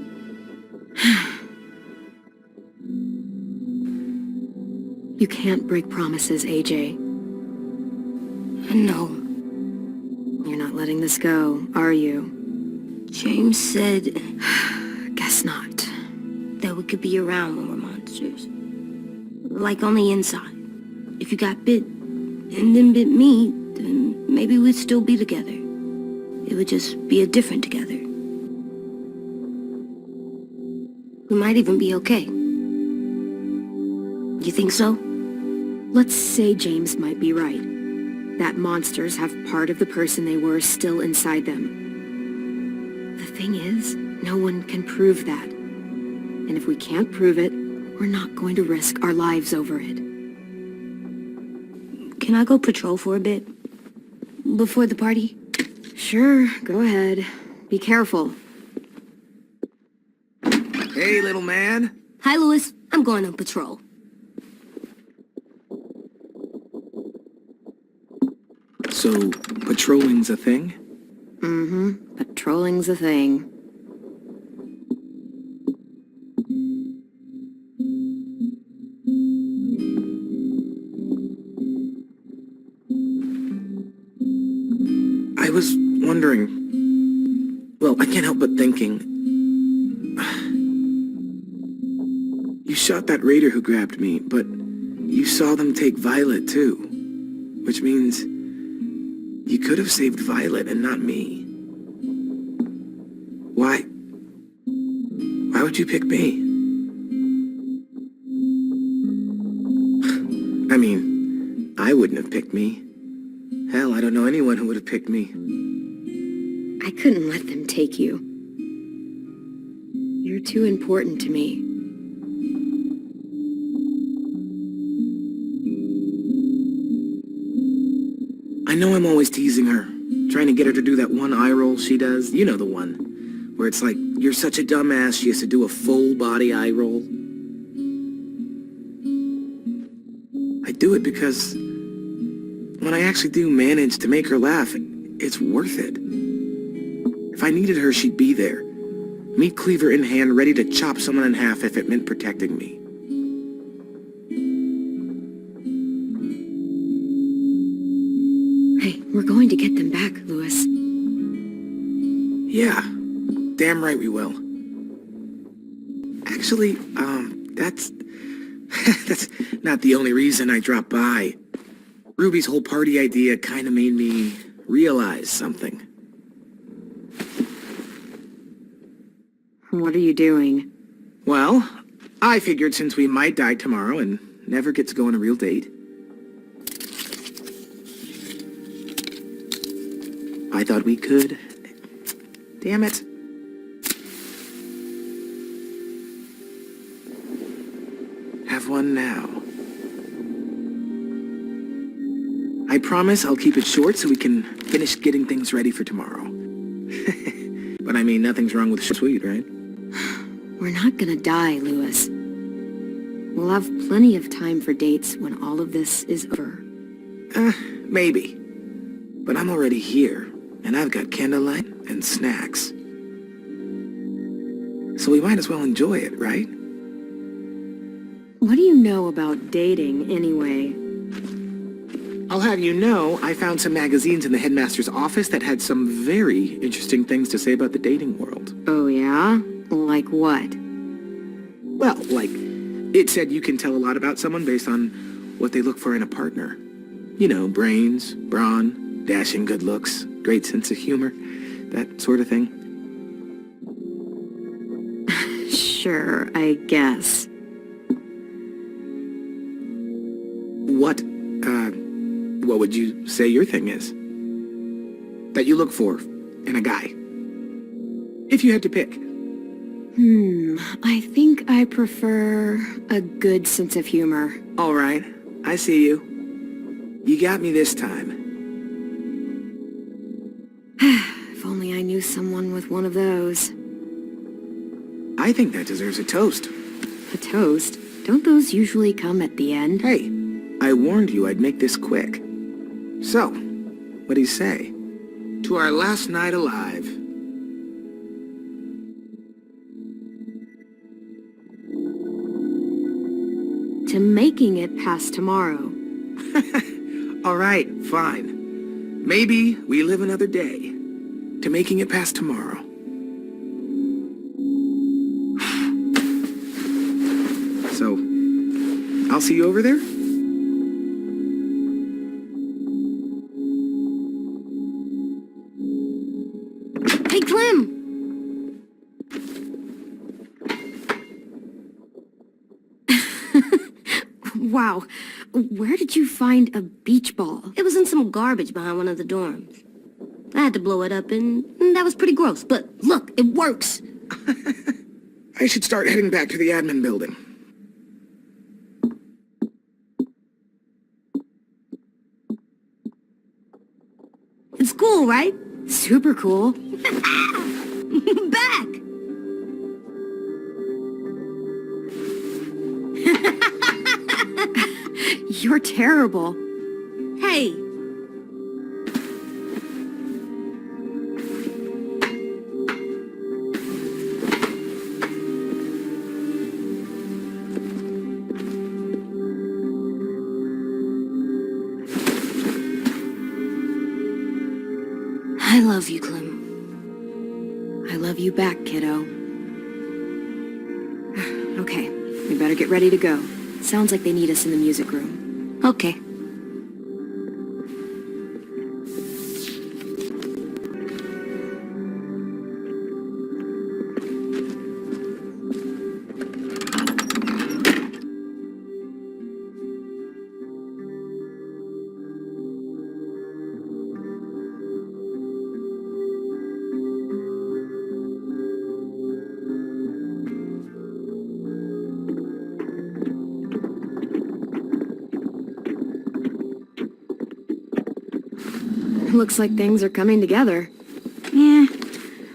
Speaker 1: You can't break promises, AJ.
Speaker 3: I know.
Speaker 1: You're not letting this go, are you?
Speaker 3: James said
Speaker 1: Guess not.
Speaker 3: that we could be around when we're monsters. Like on the inside. If you got bit and then bit me, then maybe we'd still be together. It would just be a different together. We might even be okay. You think so?
Speaker 1: Let's say James might be right. That monsters have part of the person they were still inside them. The thing is, no one can prove that. And if we can't prove it, we're not going to risk our lives over it.
Speaker 3: Can I go patrol for a bit? Before the party?
Speaker 1: Sure, go ahead. Be careful.
Speaker 2: Hey, little man.
Speaker 3: Hi, Louis. I'm going on patrol.
Speaker 2: So, patrolling's a thing?
Speaker 1: Mm-hmm. Patrolling's a thing.
Speaker 2: I was wondering... Well, I can't help but thinking... You shot that raider who grabbed me, but you saw them take Violet too. Which means you could have saved Violet and not me. Why would you pick me? I mean, I wouldn't have picked me. Hell, I don't know anyone who would have picked me.
Speaker 1: I couldn't let them take you. You're too important to me.
Speaker 2: I know I'm always teasing her, trying to get her to do that one eye roll she does. You know the one, where it's like, you're such a dumbass, she has to do a full body eye roll. I do it because when I actually do manage to make her laugh, it's worth it. If I needed her, she'd be there. Meat cleaver in hand, ready to chop someone in half if it meant protecting me.
Speaker 1: Hey, we're going to get them back, Louis.
Speaker 2: Yeah, damn right we will. Actually, that's not the only reason I dropped by. Ruby's whole party idea kind of made me realize something.
Speaker 1: What are you doing?
Speaker 2: Well, I figured since we might die tomorrow and never get to go on a real date, I thought we could... Damn it. Have one now. I promise I'll keep it short so we can finish getting things ready for tomorrow. But I mean, nothing's wrong with sweet, right?
Speaker 1: We're not gonna die, Louis. We'll have plenty of time for dates when all of this is over.
Speaker 2: Maybe. But I'm already here, and I've got candlelight and snacks. So we might as well enjoy it, right?
Speaker 1: What do you know about dating, anyway?
Speaker 2: I'll have you know, I found some magazines in the headmaster's office that had some very interesting things to say about the dating world.
Speaker 1: Oh, yeah? Like what?
Speaker 2: Well, like, it said you can tell a lot about someone based on what they look for in a partner. You know, brains, brawn, dashing good looks, great sense of humor, that sort of thing.
Speaker 1: Sure, I guess.
Speaker 2: What would you say your thing is? That you look for in a guy? If you had to pick.
Speaker 1: I think I prefer a good sense of humor.
Speaker 2: All right, I see you. You got me this time.
Speaker 1: If only I knew someone with one of those.
Speaker 2: I think that deserves a toast.
Speaker 1: A toast? Don't those usually come at the end?
Speaker 2: Hey, I warned you I'd make this quick. So, what do you say? To our last night alive.
Speaker 1: To making it past tomorrow.
Speaker 2: All right, fine. Maybe we live another day. To making it past tomorrow. I'll see you over there.
Speaker 4: Hey, Clem! Wow, where did you find a beach ball?
Speaker 3: It was in some garbage behind one of the dorms. I had to blow it up, and that was pretty gross. But look, it works.
Speaker 2: I should start heading back to the admin building.
Speaker 3: It's cool, right?
Speaker 4: Super cool.
Speaker 3: Back!
Speaker 4: You're terrible.
Speaker 3: Hey! I love you, Clem.
Speaker 1: I love you back, kiddo. Okay, we better get ready to go. Sounds like they need us in the music room.
Speaker 3: Okay.
Speaker 1: Looks like things are coming together.
Speaker 8: Yeah,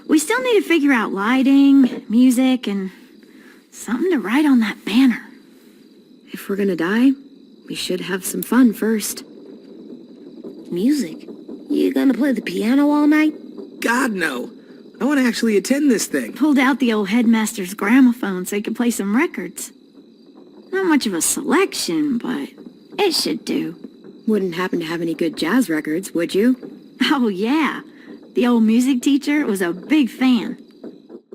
Speaker 8: we still need to figure out lighting, music, and something to write on that banner.
Speaker 1: If we're gonna die, we should have some fun first.
Speaker 3: Music? You gonna play the piano all night?
Speaker 2: God, no. I want to actually attend this thing.
Speaker 8: Pulled out the old headmaster's gramophone so he could play some records. Not much of a selection, but it should do.
Speaker 1: Wouldn't happen to have any good jazz records, would you?
Speaker 8: Oh, yeah. The old music teacher was a big fan.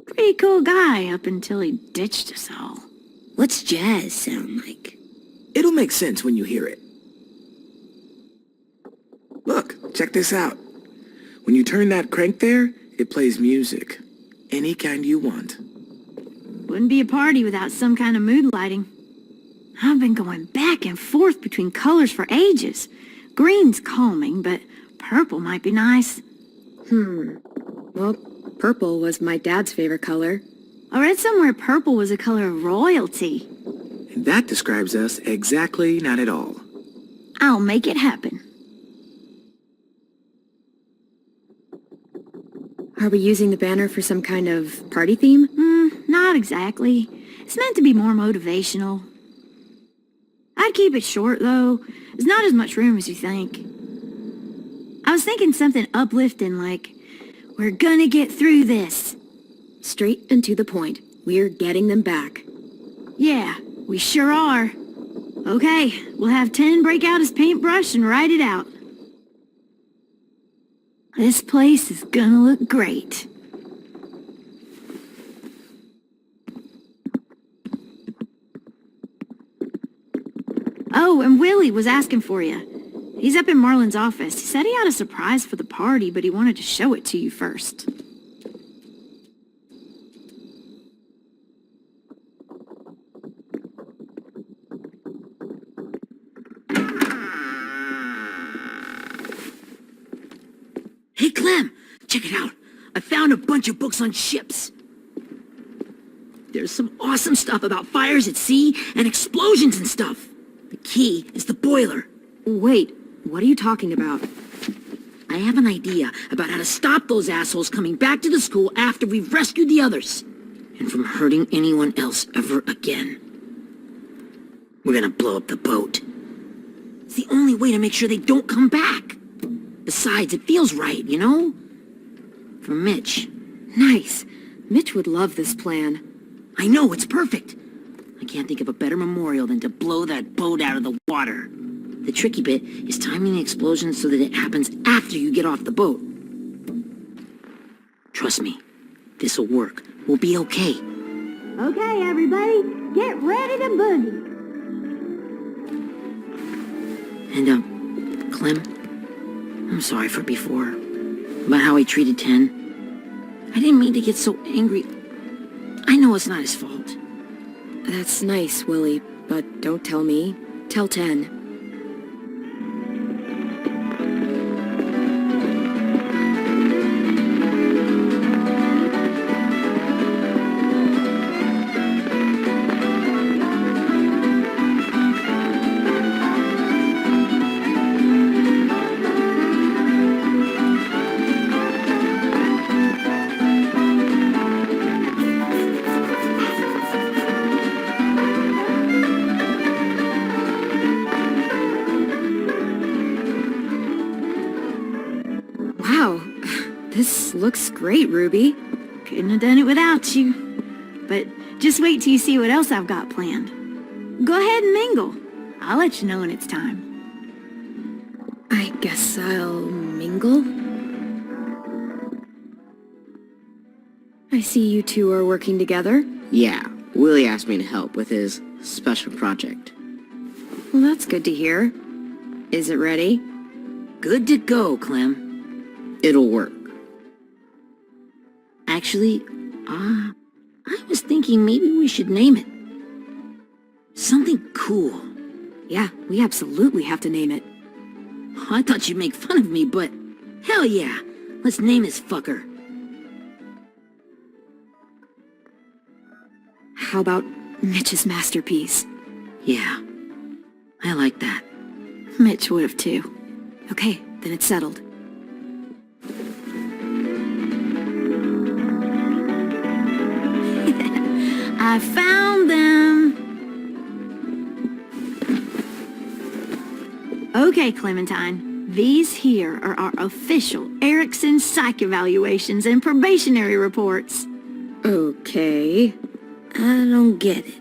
Speaker 8: Pretty cool guy up until he ditched us all.
Speaker 3: What's jazz sound like?
Speaker 2: It'll make sense when you hear it. Look, check this out. When you turn that crank there, it plays music. Any kind you want.
Speaker 8: Wouldn't be a party without some kind of mood lighting. I've been going back and forth between colors for ages. Green's calming, but purple might be nice.
Speaker 1: Well, purple was my dad's favorite color.
Speaker 8: I read somewhere purple was a color of royalty.
Speaker 2: And that describes us exactly not at all.
Speaker 8: I'll make it happen.
Speaker 1: Are we using the banner for some kind of party theme?
Speaker 8: Not exactly. It's meant to be more motivational. I'd keep it short, though. There's not as much room as you think. I was thinking something uplifting like, we're gonna get through this.
Speaker 1: Straight and to the point. We're getting them back.
Speaker 8: Yeah, we sure are. Okay, we'll have 10 break out his paintbrush and write it out. This place is gonna look great. Oh, and Willie was asking for you. He's up in Marlin's office. He said he had a surprise for the party, but he wanted to show it to you first.
Speaker 9: Hey, Clem, check it out. I found a bunch of books on ships. There's some awesome stuff about fires at sea and explosions and stuff. The key is the boiler.
Speaker 1: Wait, what are you talking about?
Speaker 9: I have an idea about how to stop those assholes coming back to the school after we've rescued the others. And from hurting anyone else ever again. We're gonna blow up the boat. It's the only way to make sure they don't come back. Besides, it feels right, you know? For Mitch.
Speaker 1: Nice. Mitch would love this plan.
Speaker 9: I know, it's perfect. I can't think of a better memorial than to blow that boat out of the water. The tricky bit is timing the explosion so that it happens after you get off the boat. Trust me, this'll work. We'll be okay.
Speaker 8: Okay, everybody, get ready to boogie.
Speaker 9: And, Clem, I'm sorry for before, about how he treated Ten. I didn't mean to get so angry. I know it's not his fault.
Speaker 1: That's nice, Willie, but don't tell me. Tell 10. This looks great, Ruby.
Speaker 8: Couldn't have done it without you. But just wait till you see what else I've got planned. Go ahead and mingle. I'll let you know when it's time.
Speaker 1: I guess I'll mingle? I see you two are working together.
Speaker 10: Yeah, Willie asked me to help with his special project.
Speaker 1: Well, that's good to hear. Is it ready?
Speaker 9: Good to go, Clem.
Speaker 10: It'll work.
Speaker 9: Actually, I was thinking maybe we should name it. Something cool.
Speaker 1: Yeah, we absolutely have to name it.
Speaker 9: I thought you'd make fun of me, but hell yeah. Let's name this fucker.
Speaker 1: How about Mitch's masterpiece?
Speaker 9: Yeah, I like that.
Speaker 8: Mitch would have too.
Speaker 1: Okay, then it's settled.
Speaker 8: I found them! Okay, Clementine. These here are our official Erickson psych evaluations and probationary reports.
Speaker 1: Okay.
Speaker 3: I don't get it.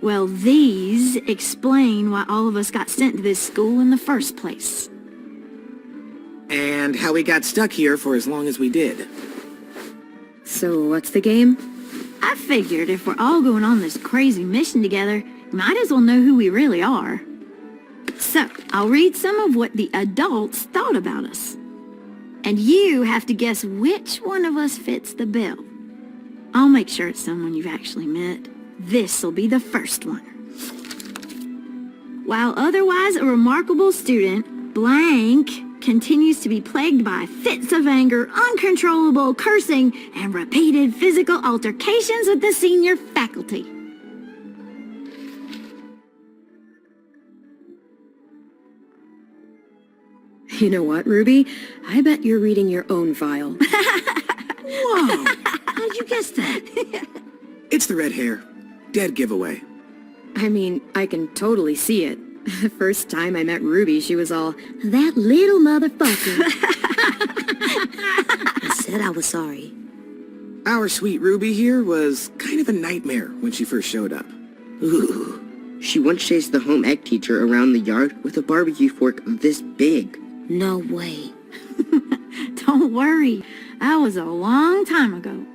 Speaker 8: Well, these explain why all of us got sent to this school in the first place.
Speaker 2: And how we got stuck here for as long as we did.
Speaker 1: So what's the game?
Speaker 8: I figured if we're all going on this crazy mission together, we might as well know who we really are. So, I'll read some of what the adults thought about us. And you have to guess which one of us fits the bill. I'll make sure it's someone you've actually met. This'll be the first one. While otherwise a remarkable student, blank continues to be plagued by fits of anger, uncontrollable cursing, and repeated physical altercations with the senior faculty.
Speaker 1: You know what, Ruby? I bet you're reading your own file.
Speaker 9: Whoa! How'd you guess that?
Speaker 2: It's the red hair. Dead giveaway.
Speaker 1: I mean, I can totally see it. The first time I met Ruby, she was all,
Speaker 3: That little motherfucker. I said I was sorry.
Speaker 2: Our sweet Ruby here was kind of a nightmare when she first showed up.
Speaker 10: Ooh. She once chased the home ec teacher around the yard with a barbecue fork this big.
Speaker 3: No way.
Speaker 8: Don't worry, that was a long time ago.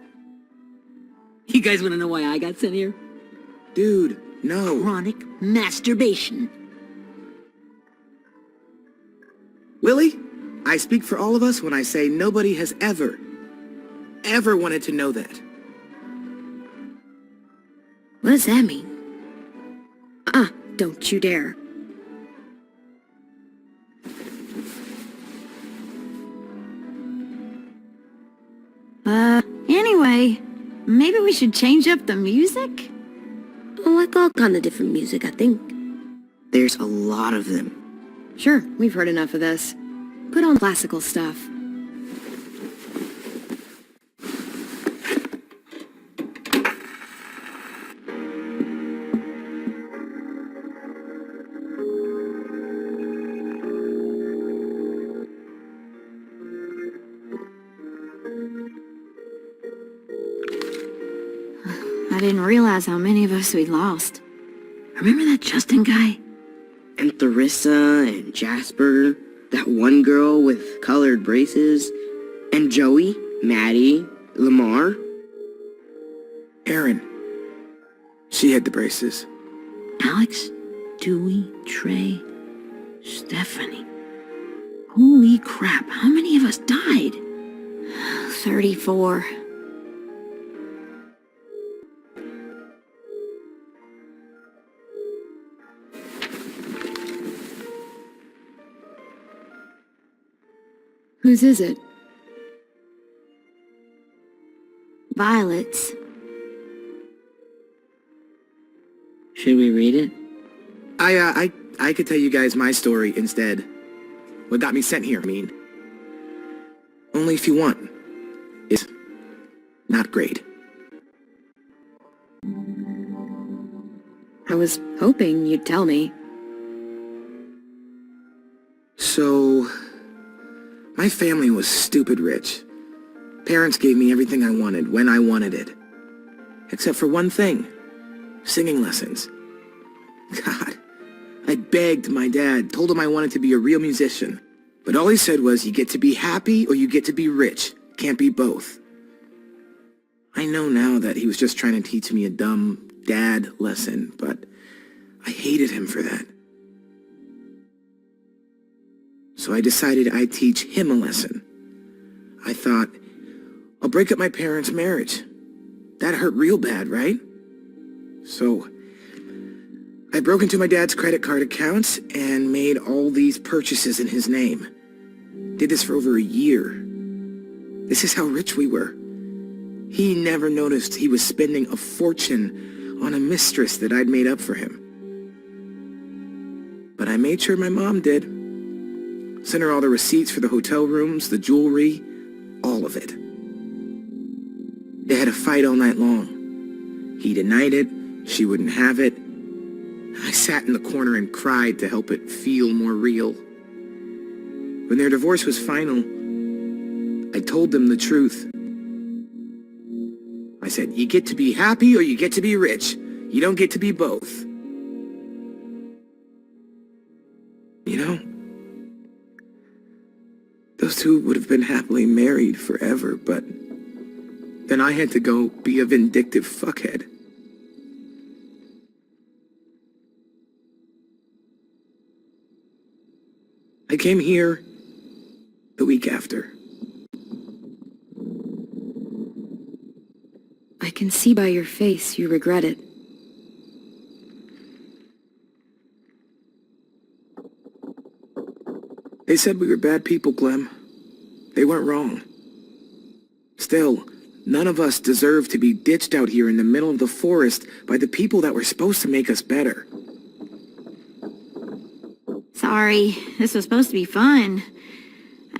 Speaker 9: You guys want to know why I got sent here?
Speaker 2: Dude, no.
Speaker 9: Chronic masturbation.
Speaker 2: Willie, I speak for all of us when I say nobody has ever wanted to know that.
Speaker 3: What does that mean?
Speaker 1: Don't you dare.
Speaker 8: Anyway, maybe we should change up the music?
Speaker 3: I like all kind of different music, I think.
Speaker 10: There's a lot of them.
Speaker 1: Sure, we've heard enough of this. Put on classical stuff.
Speaker 8: I didn't realize how many of us we'd lost.
Speaker 9: Remember that Justin guy?
Speaker 10: And Theresa and Jasper, that one girl with colored braces, and Joey, Maddie, Lamar.
Speaker 2: Erin. She had the braces.
Speaker 9: Alex, Dewey, Trey, Stephanie. Holy crap, how many of us died?
Speaker 8: 34.
Speaker 1: Whose is it?
Speaker 8: Violet's.
Speaker 9: Should we read it?
Speaker 2: I could tell you guys my story instead. What got me sent here, I mean. Only if you want. It's not great.
Speaker 1: I was hoping you'd tell me.
Speaker 2: So, my family was stupid rich. Parents gave me everything I wanted when I wanted it. Except for one thing. Singing lessons. God, I begged my dad, told him I wanted to be a real musician. But all he said was, you get to be happy or you get to be rich. Can't be both. I know now that he was just trying to teach me a dumb dad lesson, but I hated him for that. So I decided I'd teach him a lesson. I thought, I'll break up my parents' marriage. That hurt real bad, right? So I broke into my dad's credit card accounts and made all these purchases in his name. Did this for over a year. This is how rich we were. He never noticed he was spending a fortune on a mistress that I'd made up for him. But I made sure my mom did. Sent her all the receipts for the hotel rooms, the jewelry, all of it. They had a fight all night long. He denied it, she wouldn't have it. I sat in the corner and cried to help it feel more real. When their divorce was final, I told them the truth. I said, you get to be happy or you get to be rich. You don't get to be both. You know, those two would have been happily married forever, but then I had to go be a vindictive fuckhead. I came here the week after.
Speaker 1: I can see by your face you regret it.
Speaker 2: They said we were bad people, Clem. They weren't wrong. Still, none of us deserve to be ditched out here in the middle of the forest by the people that were supposed to make us better.
Speaker 8: Sorry, this was supposed to be fun.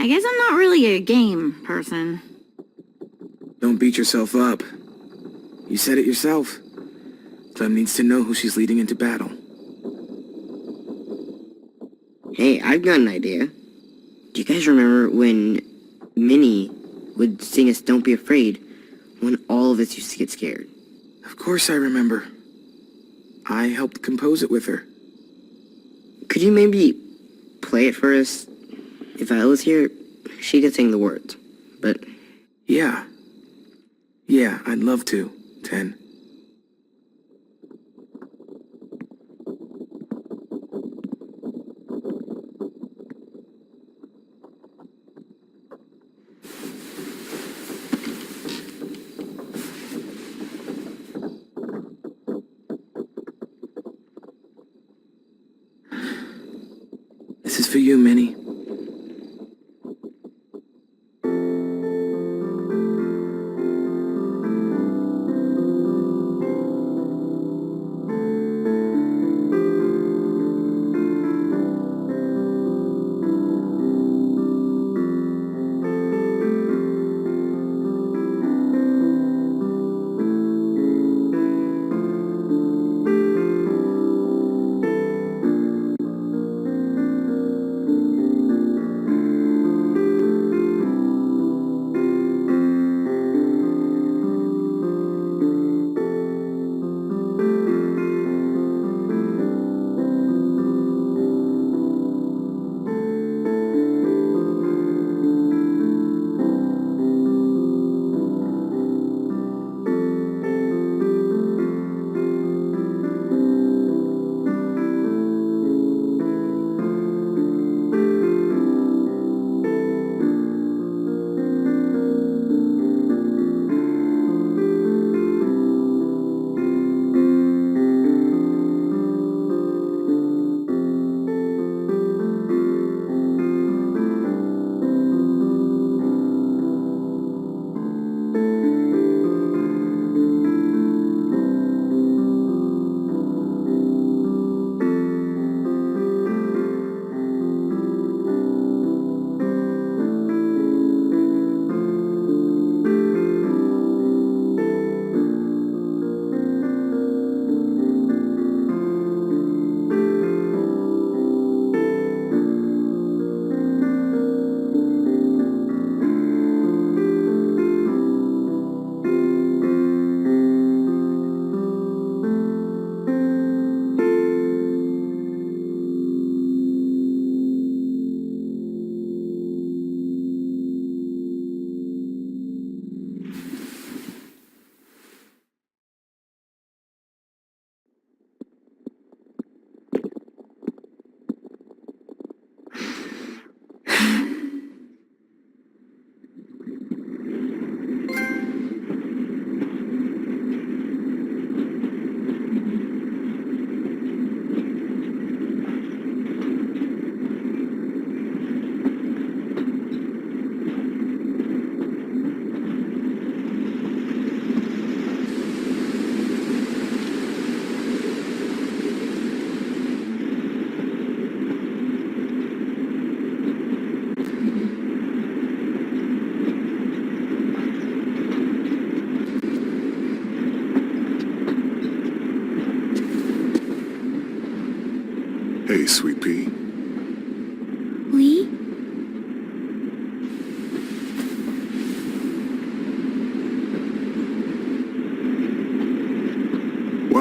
Speaker 8: I guess I'm not really a game person.
Speaker 2: Don't beat yourself up. You said it yourself. Clem needs to know who she's leading into battle.
Speaker 10: Hey, I've got an idea. Do you guys remember when Minnie would sing us Don't Be Afraid when all of us used to get scared?
Speaker 2: Of course I remember. I helped compose it with her.
Speaker 10: Could you maybe play it for us? If I was here, she could sing the words, but...
Speaker 2: Yeah. Yeah, I'd love to, 10. This is for you, Minnie.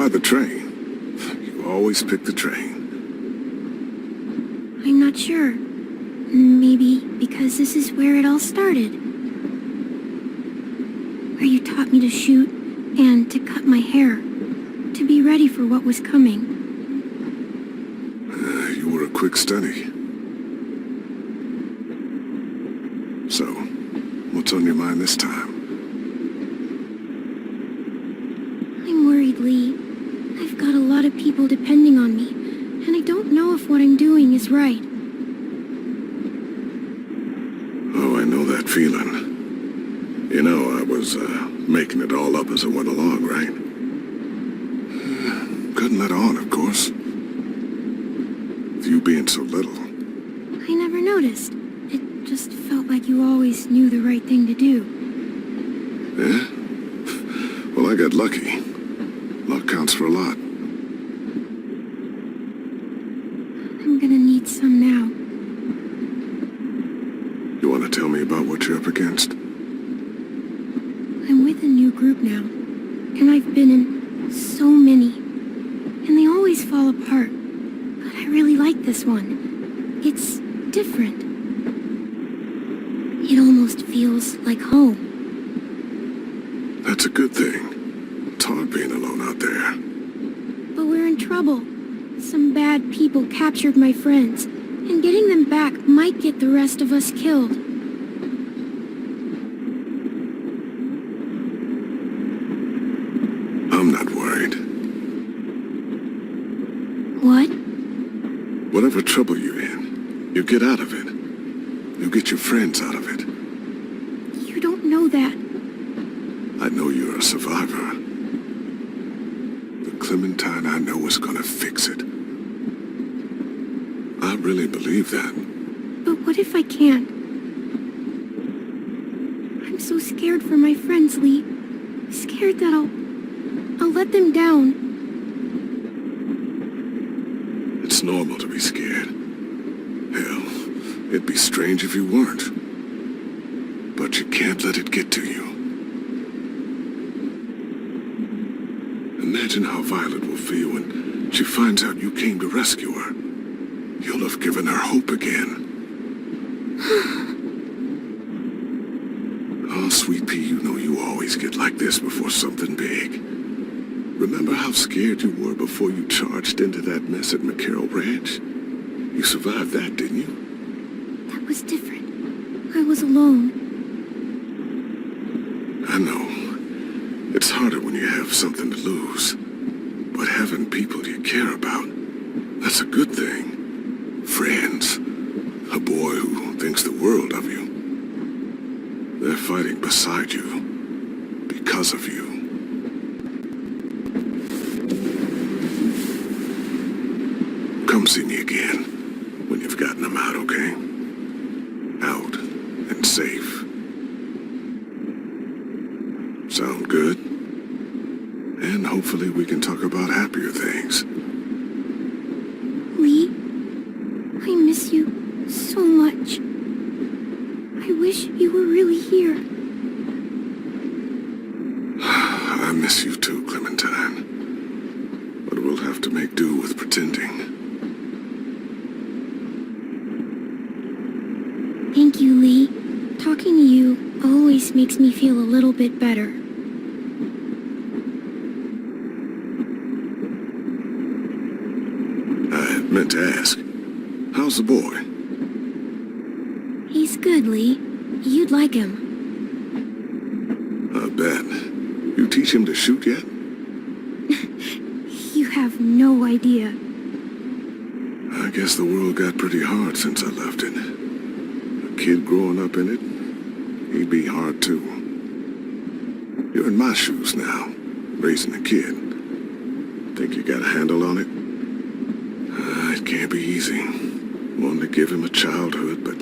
Speaker 11: ride the train. You always pick the train.
Speaker 4: I'm not sure. Maybe because this is where it all started. Where you taught me to shoot and to cut my hair. To be ready for what was coming.
Speaker 11: You were a quick study. So, what's on your mind this time?
Speaker 4: I'm worried, Lee. I've got a lot of people depending on me, and I don't know if what I'm doing is right.
Speaker 11: Oh, I know that feeling. You know, I was, making it all up as I went along, right? Couldn't let on, of course. With you being so little.
Speaker 4: I never noticed. It just felt like you always knew the right thing to do.
Speaker 11: Yeah? Well, I got lucky. Luck counts for a lot.
Speaker 4: I'm gonna need some now.
Speaker 11: You want to tell me about what you're up against?
Speaker 4: I'm with a new group now, and I've been in so many, and they always fall apart. But I really like this one. It's different. It almost feels like home.
Speaker 11: That's a good thing. It's hard being alone out there.
Speaker 4: But we're in trouble. Some bad people captured my friends, and getting them back might get the rest of us killed.
Speaker 11: I'm not worried.
Speaker 4: What?
Speaker 11: Whatever trouble you're in, you get out of it. You get your friends out of it.
Speaker 4: You don't know that.
Speaker 11: I know you're a survivor. The Clementine I know is gonna fix it. I really believe that.
Speaker 4: But what if I can't? I'm so scared for my friends, Lee. Scared that I'll let them down.
Speaker 11: It's normal to be scared. Hell, it'd be strange if you weren't. But you can't let it get to you. Imagine how Violet will feel when she finds out you came to rescue her. You'll have given her hope again. Oh, Sweet Pea, you know you always get like this before something big. Remember how scared you were before you charged into that mess at McCarroll Ranch? You survived that, didn't you?
Speaker 4: That was different. I was alone.
Speaker 11: I know. It's harder when you have something to lose. But having people you care about, that's a good thing. Friends. A boy who thinks the world of you. They're fighting beside you. Because of you. Come see me again when you've gotten them out, okay? Out and safe. Sound good? And hopefully we can talk about happier things.
Speaker 4: Lee, I miss you so much. I wish you were really here.
Speaker 11: I miss you too, Clementine. But we'll have to make do with pretending.
Speaker 4: Thank you, Lee. Talking to you always makes me feel a little bit better.
Speaker 11: I meant to ask, how's the boy?
Speaker 4: He's good, Lee. You'd like him.
Speaker 11: I bet. You teach him to shoot yet?
Speaker 4: You have no idea.
Speaker 11: I guess the world got pretty hard since I left it. A kid growing up in it, he'd be hard too. You're in my shoes now, raising a kid. Think you got a handle on it? It can't be easy. Wanting to give him a childhood, but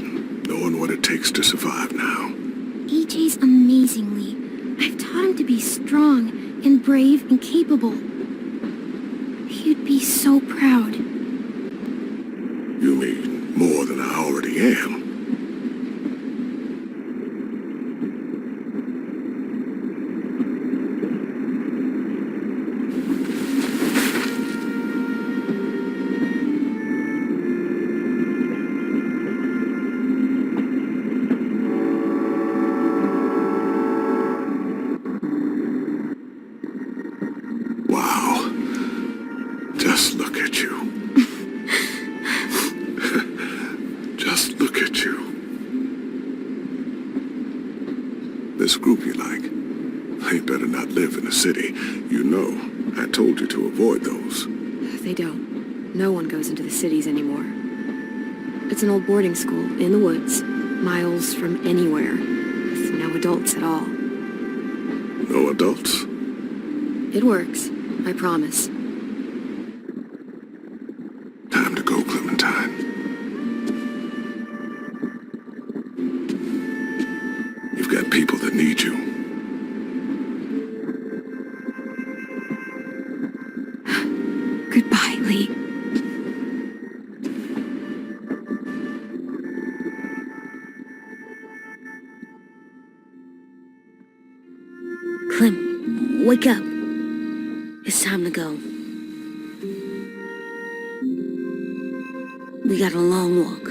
Speaker 11: knowing what it takes to survive now.
Speaker 4: AJ's amazing, Lee. I've taught him to be strong and brave and capable. He'd be so proud.
Speaker 11: You mean more than I already am? This group you like, they better not live in the city. You know, I told you to avoid those.
Speaker 1: They don't. No one goes into the cities anymore. It's an old boarding school in the woods, miles from anywhere, with no adults at all.
Speaker 11: No adults?
Speaker 1: It works, I promise.
Speaker 11: Time to go, Clementine. You've got people that need you.
Speaker 1: Goodbye, Lee.
Speaker 3: Clem, wake up. It's time to go. We got a long walk.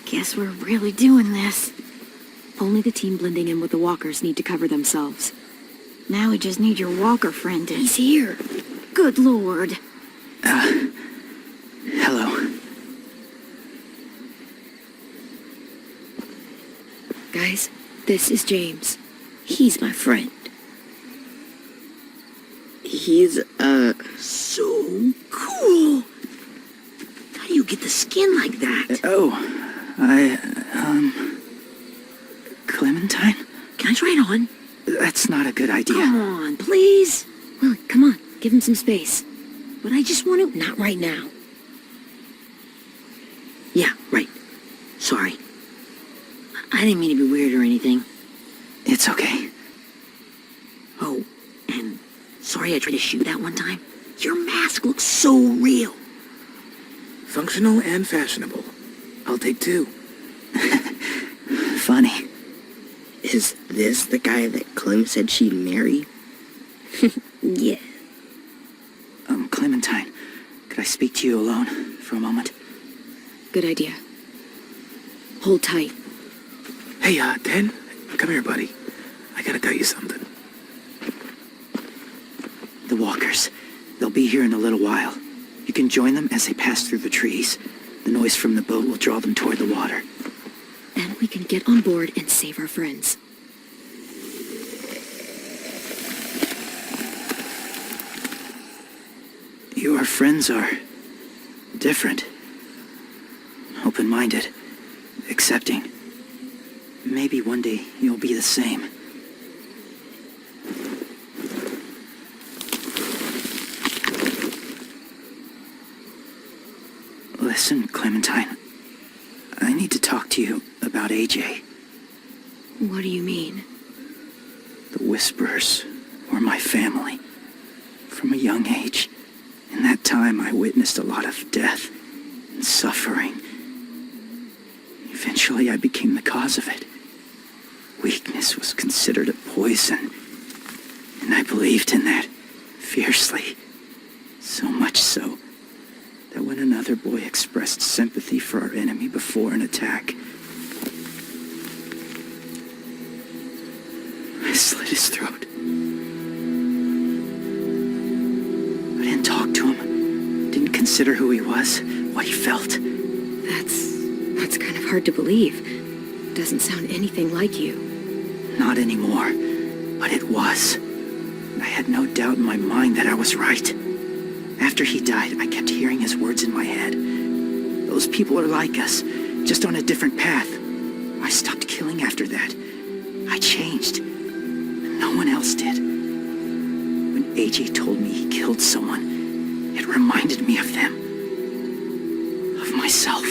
Speaker 8: Guess we're really doing this.
Speaker 1: Only the team blending in with the walkers need to cover themselves.
Speaker 8: Now we just need your walker friend to...
Speaker 1: He's here.
Speaker 8: Good lord.
Speaker 7: Hello.
Speaker 1: Guys, this is James.
Speaker 3: He's my friend.
Speaker 10: He's,
Speaker 9: So cool! How do you get the skin like that?
Speaker 7: Clementine?
Speaker 9: Can I try it on?
Speaker 7: That's not a good idea.
Speaker 9: Come on, please.
Speaker 1: Willie, come on. Give him some space.
Speaker 9: But I just want to...
Speaker 3: Not right now.
Speaker 9: Yeah, right. Sorry. I didn't mean to be weird or anything.
Speaker 7: It's okay.
Speaker 9: Oh, and sorry I tried to shoot that one time. Your mask looks so real.
Speaker 2: Functional and fashionable. I'll take two.
Speaker 7: Funny.
Speaker 10: is this the guy that Clem said she'd marry?
Speaker 3: Yeah.
Speaker 7: Clementine, could I speak to you alone for a moment?
Speaker 1: Good idea. Hold tight.
Speaker 2: Hey, Dan, come here, buddy. I gotta tell you something.
Speaker 7: The walkers. They'll be here in a little while. You can join them as they pass through the trees. The noise from the boat will draw them toward the water.
Speaker 1: Then we can get on board and save our friends.
Speaker 7: Your friends are different. Open-minded. Accepting. Maybe one day you'll be the same. Listen, Clementine. I need to talk to you about AJ.
Speaker 1: What do you mean?
Speaker 7: The Whisperers were my family. From a young age. In that time, I witnessed a lot of death and suffering. Eventually, I became the cause of it. Weakness was considered a poison, and I believed in that fiercely. So much so that when another boy expressed sympathy for our enemy before an attack, I slit his throat. I didn't talk to him, didn't consider who he was, what he felt.
Speaker 1: That's kind of hard to believe. Doesn't sound anything like you.
Speaker 7: Not anymore, but it was. I had no doubt in my mind that I was right. After he died, I kept hearing his words in my head. Those people are like us, just on a different path. I stopped killing after that. I changed. No one else did. When AJ told me he killed someone, it reminded me of them. Of myself.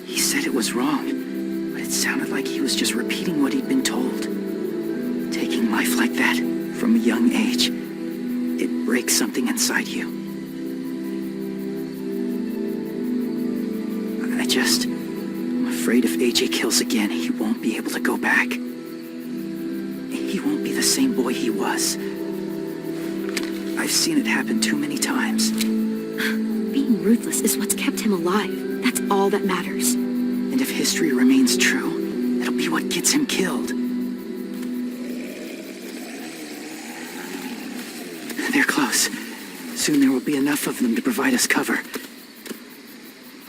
Speaker 7: He said it was wrong, but it sounded like he was just repeating what he'd been told. Taking life like that, from a young age, it breaks something inside you. I'm afraid if AJ kills again, he won't be able to go back. He won't be the same boy he was. I've seen it happen too many times.
Speaker 1: Being ruthless is what's kept him alive. That's all that matters.
Speaker 7: And if history remains true, it'll be what gets him killed. They're close. Soon there will be enough of them to provide us cover.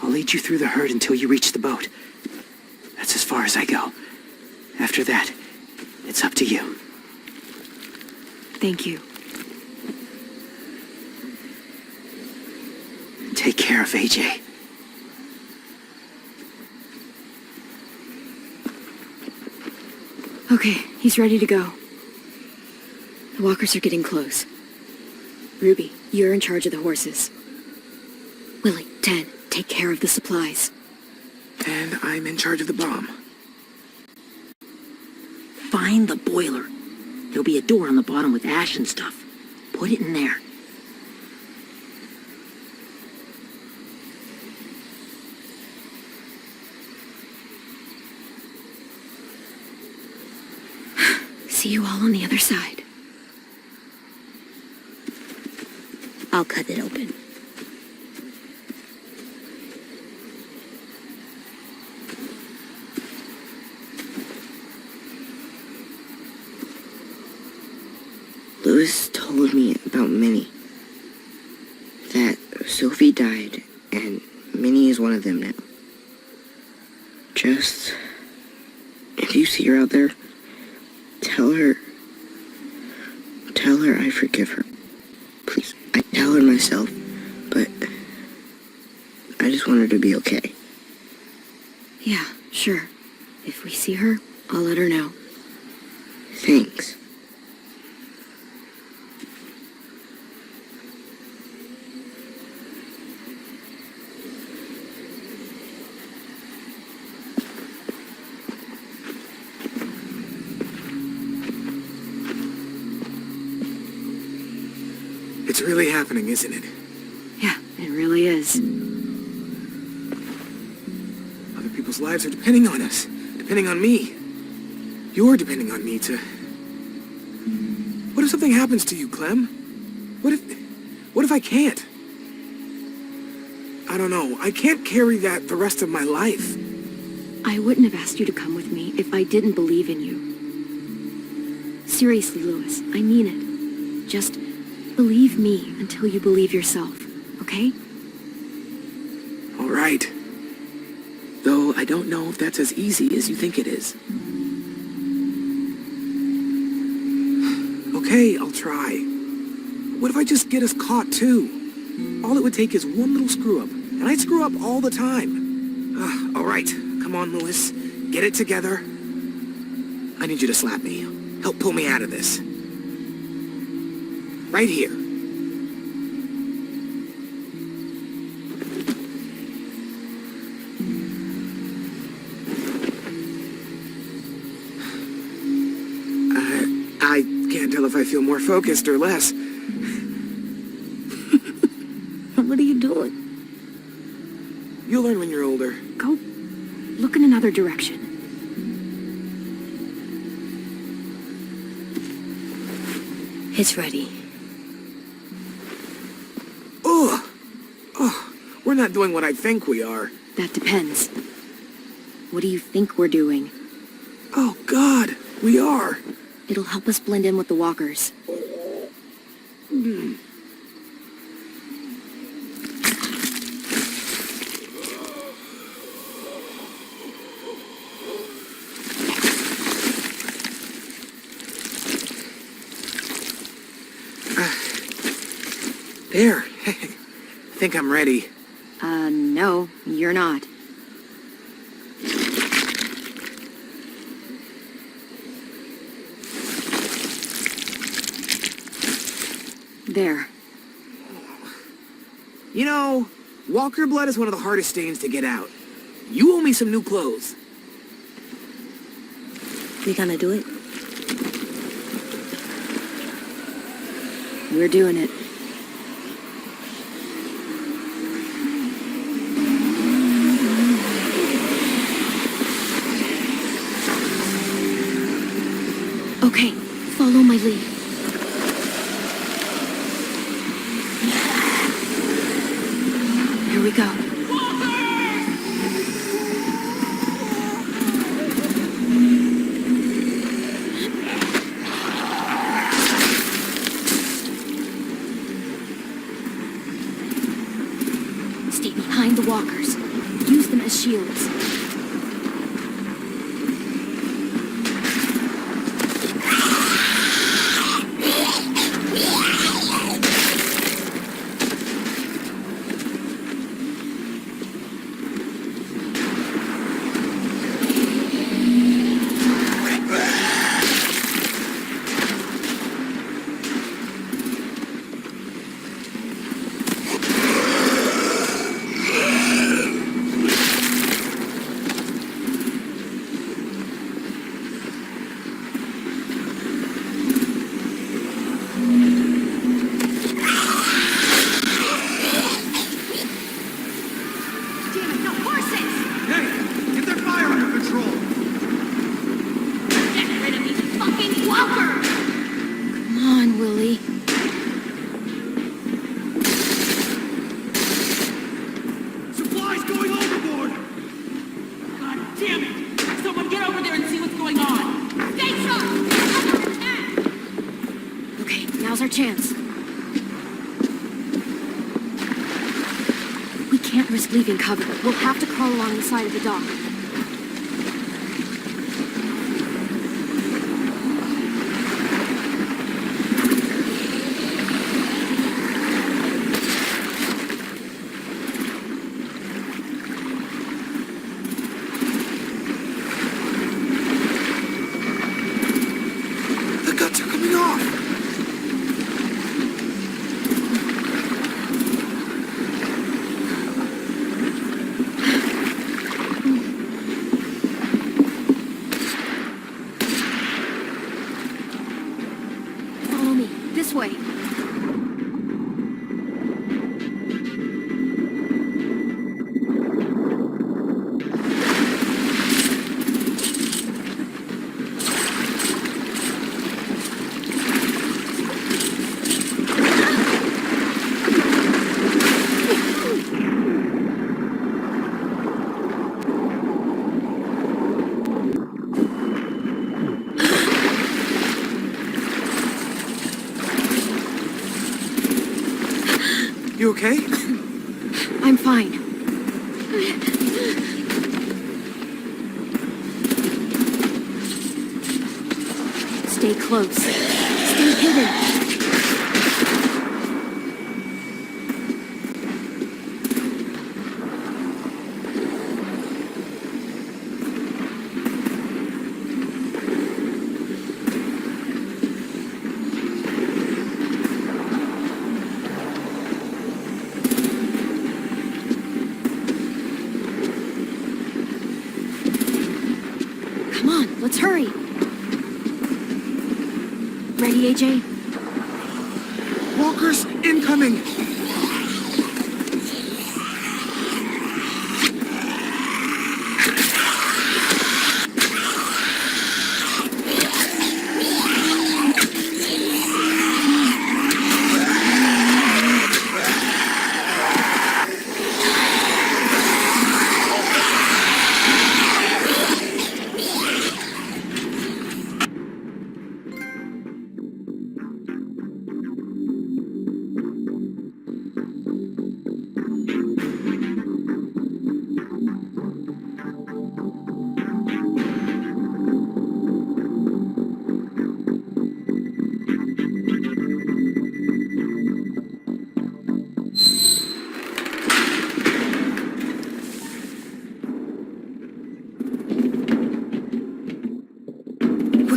Speaker 7: I'll lead you through the herd until you reach the boat. That's as far as I go. After that, it's up to you.
Speaker 1: Thank you.
Speaker 7: Take care of AJ.
Speaker 1: Okay, he's ready to go. The walkers are getting close. Ruby, you're in charge of the horses. Willie, Ted, take care of the supplies.
Speaker 2: And I'm in charge of the bomb.
Speaker 9: Find the boiler. There'll be a door on the bottom with ash and stuff. Put it in there.
Speaker 1: See you all on the other side.
Speaker 3: I'll cut it open.
Speaker 10: Louis told me about Minnie. That Sophie died, and Minnie is one of them now. Just, if you see her out there, tell her I forgive her. Please, I tell her myself, but I just want her to be okay.
Speaker 1: Yeah, sure. If we see her, I'll let her know.
Speaker 10: Thanks.
Speaker 2: It's really happening, isn't it?
Speaker 1: Yeah, it really is.
Speaker 2: Other people's lives are depending on us. Depending on me. You're depending on me to... What if something happens to you, Clem? What if I can't? I don't know. I can't carry that the rest of my life.
Speaker 1: I wouldn't have asked you to come with me if I didn't believe in you. Seriously, Louis, I mean it. Just believe me until you believe yourself, okay?
Speaker 2: All right. Though I don't know if that's as easy as you think it is. Okay, I'll try. What if I just get us caught too? All it would take is one little screw up, and I'd screw up all the time. All right, come on, Louis. Get it together. I need you to slap me. Help pull me out of this. Right here. I can't tell if I feel more focused or less.
Speaker 3: What are you doing?
Speaker 2: You'll learn when you're older.
Speaker 1: Go look in another direction. It's ready.
Speaker 2: We're not doing what I think we are.
Speaker 1: That depends. What do you think we're doing?
Speaker 2: Oh, God, we are.
Speaker 1: It'll help us blend in with the walkers.
Speaker 2: There. I think I'm ready.
Speaker 1: No, you're not. There.
Speaker 2: You know, Walker blood is one of the hardest stains to get out. You owe me some new clothes.
Speaker 3: We gonna do it?
Speaker 1: We're doing it.
Speaker 4: Okay, follow my lead.
Speaker 1: Here we go.
Speaker 4: Stay behind the walkers. Use them as shields. Now's our chance. We can't risk leaving cover. We'll have to crawl along the side of the dock.
Speaker 2: The guts are coming off!
Speaker 4: Follow me. This way.
Speaker 2: You okay?
Speaker 4: I'm fine. Stay close. Stay hidden. Come on, let's hurry. Ready, AJ?
Speaker 2: Walkers incoming!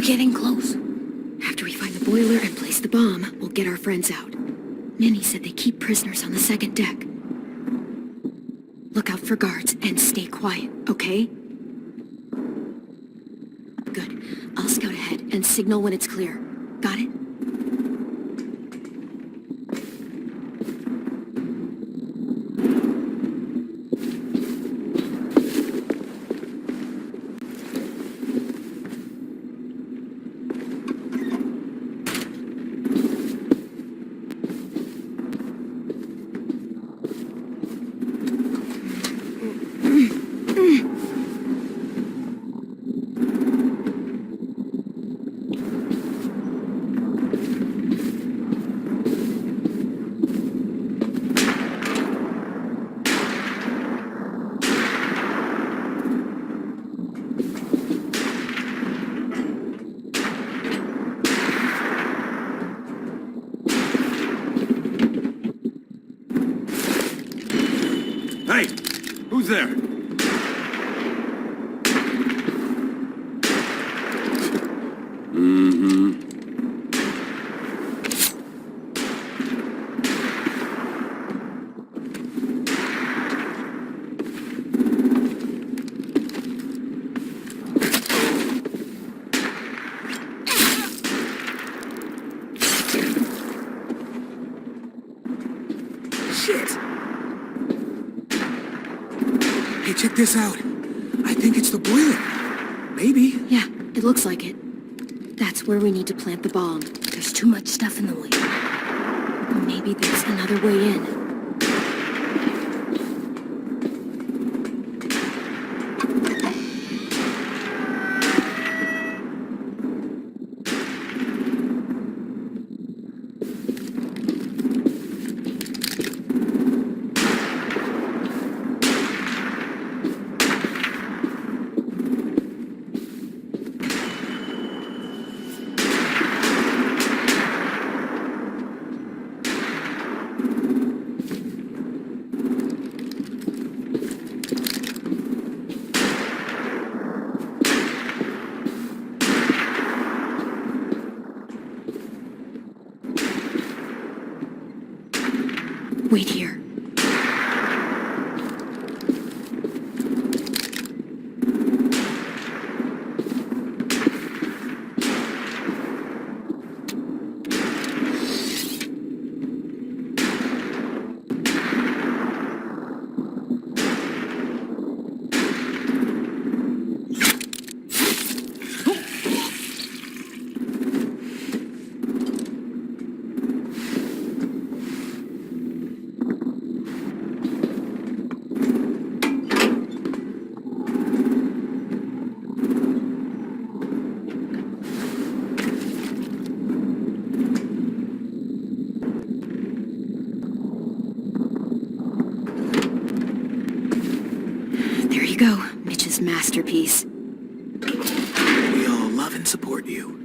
Speaker 3: We're getting close.
Speaker 1: After we find the boiler and place the bomb, we'll get our friends out. Minnie said they keep prisoners on the second deck. Look out for guards and stay quiet, okay? Good. I'll scout ahead and signal when it's clear. Got it?
Speaker 5: Hey, who's there?
Speaker 2: Shit! Hey, check this out. I think it's the boiler. Maybe.
Speaker 1: Yeah, it looks like it. That's where we need to plant the bomb.
Speaker 3: There's too much stuff in the way.
Speaker 1: Maybe there's another way in. Wait here. There you go, Mitch's masterpiece.
Speaker 2: We all love and support you.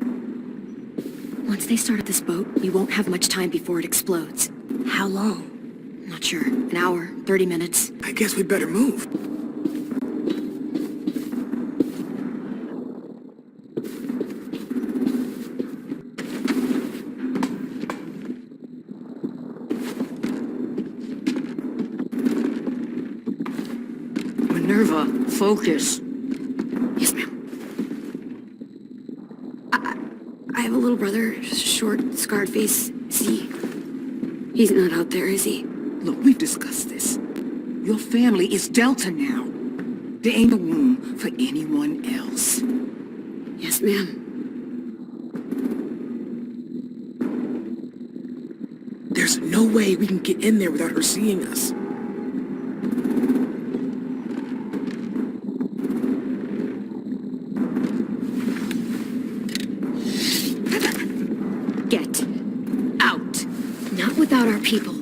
Speaker 1: Once they start at this boat, we won't have much time before it explodes.
Speaker 3: How long?
Speaker 1: Not sure. An hour, 30 minutes.
Speaker 2: I guess we better move.
Speaker 9: Minerva, focus.
Speaker 1: Yes, ma'am. I have a little brother, short, scarred face. He's not out there, is he?
Speaker 12: Look, we've discussed this. Your family is Delta now. There ain't a room for anyone else.
Speaker 1: Yes, ma'am.
Speaker 2: There's no way we can get in there without her seeing us.
Speaker 1: Get out. Not without our people.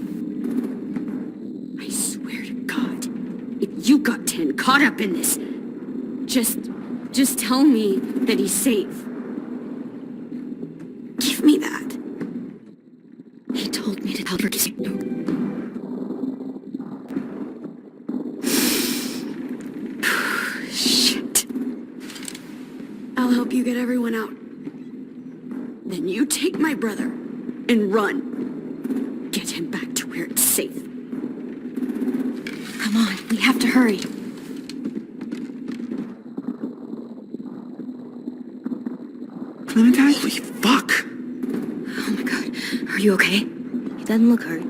Speaker 1: I swear to God, if you got 10 caught up in this, just tell me that he's safe. Give me that. He told me to tell her to say no. Shit. I'll help you get everyone out. Then you take my brother and run. Get him back to where it's safe. Come on, we have to hurry.
Speaker 2: Clementine?
Speaker 7: Holy fuck!
Speaker 1: Oh my god, are you okay?
Speaker 3: He doesn't look hurt.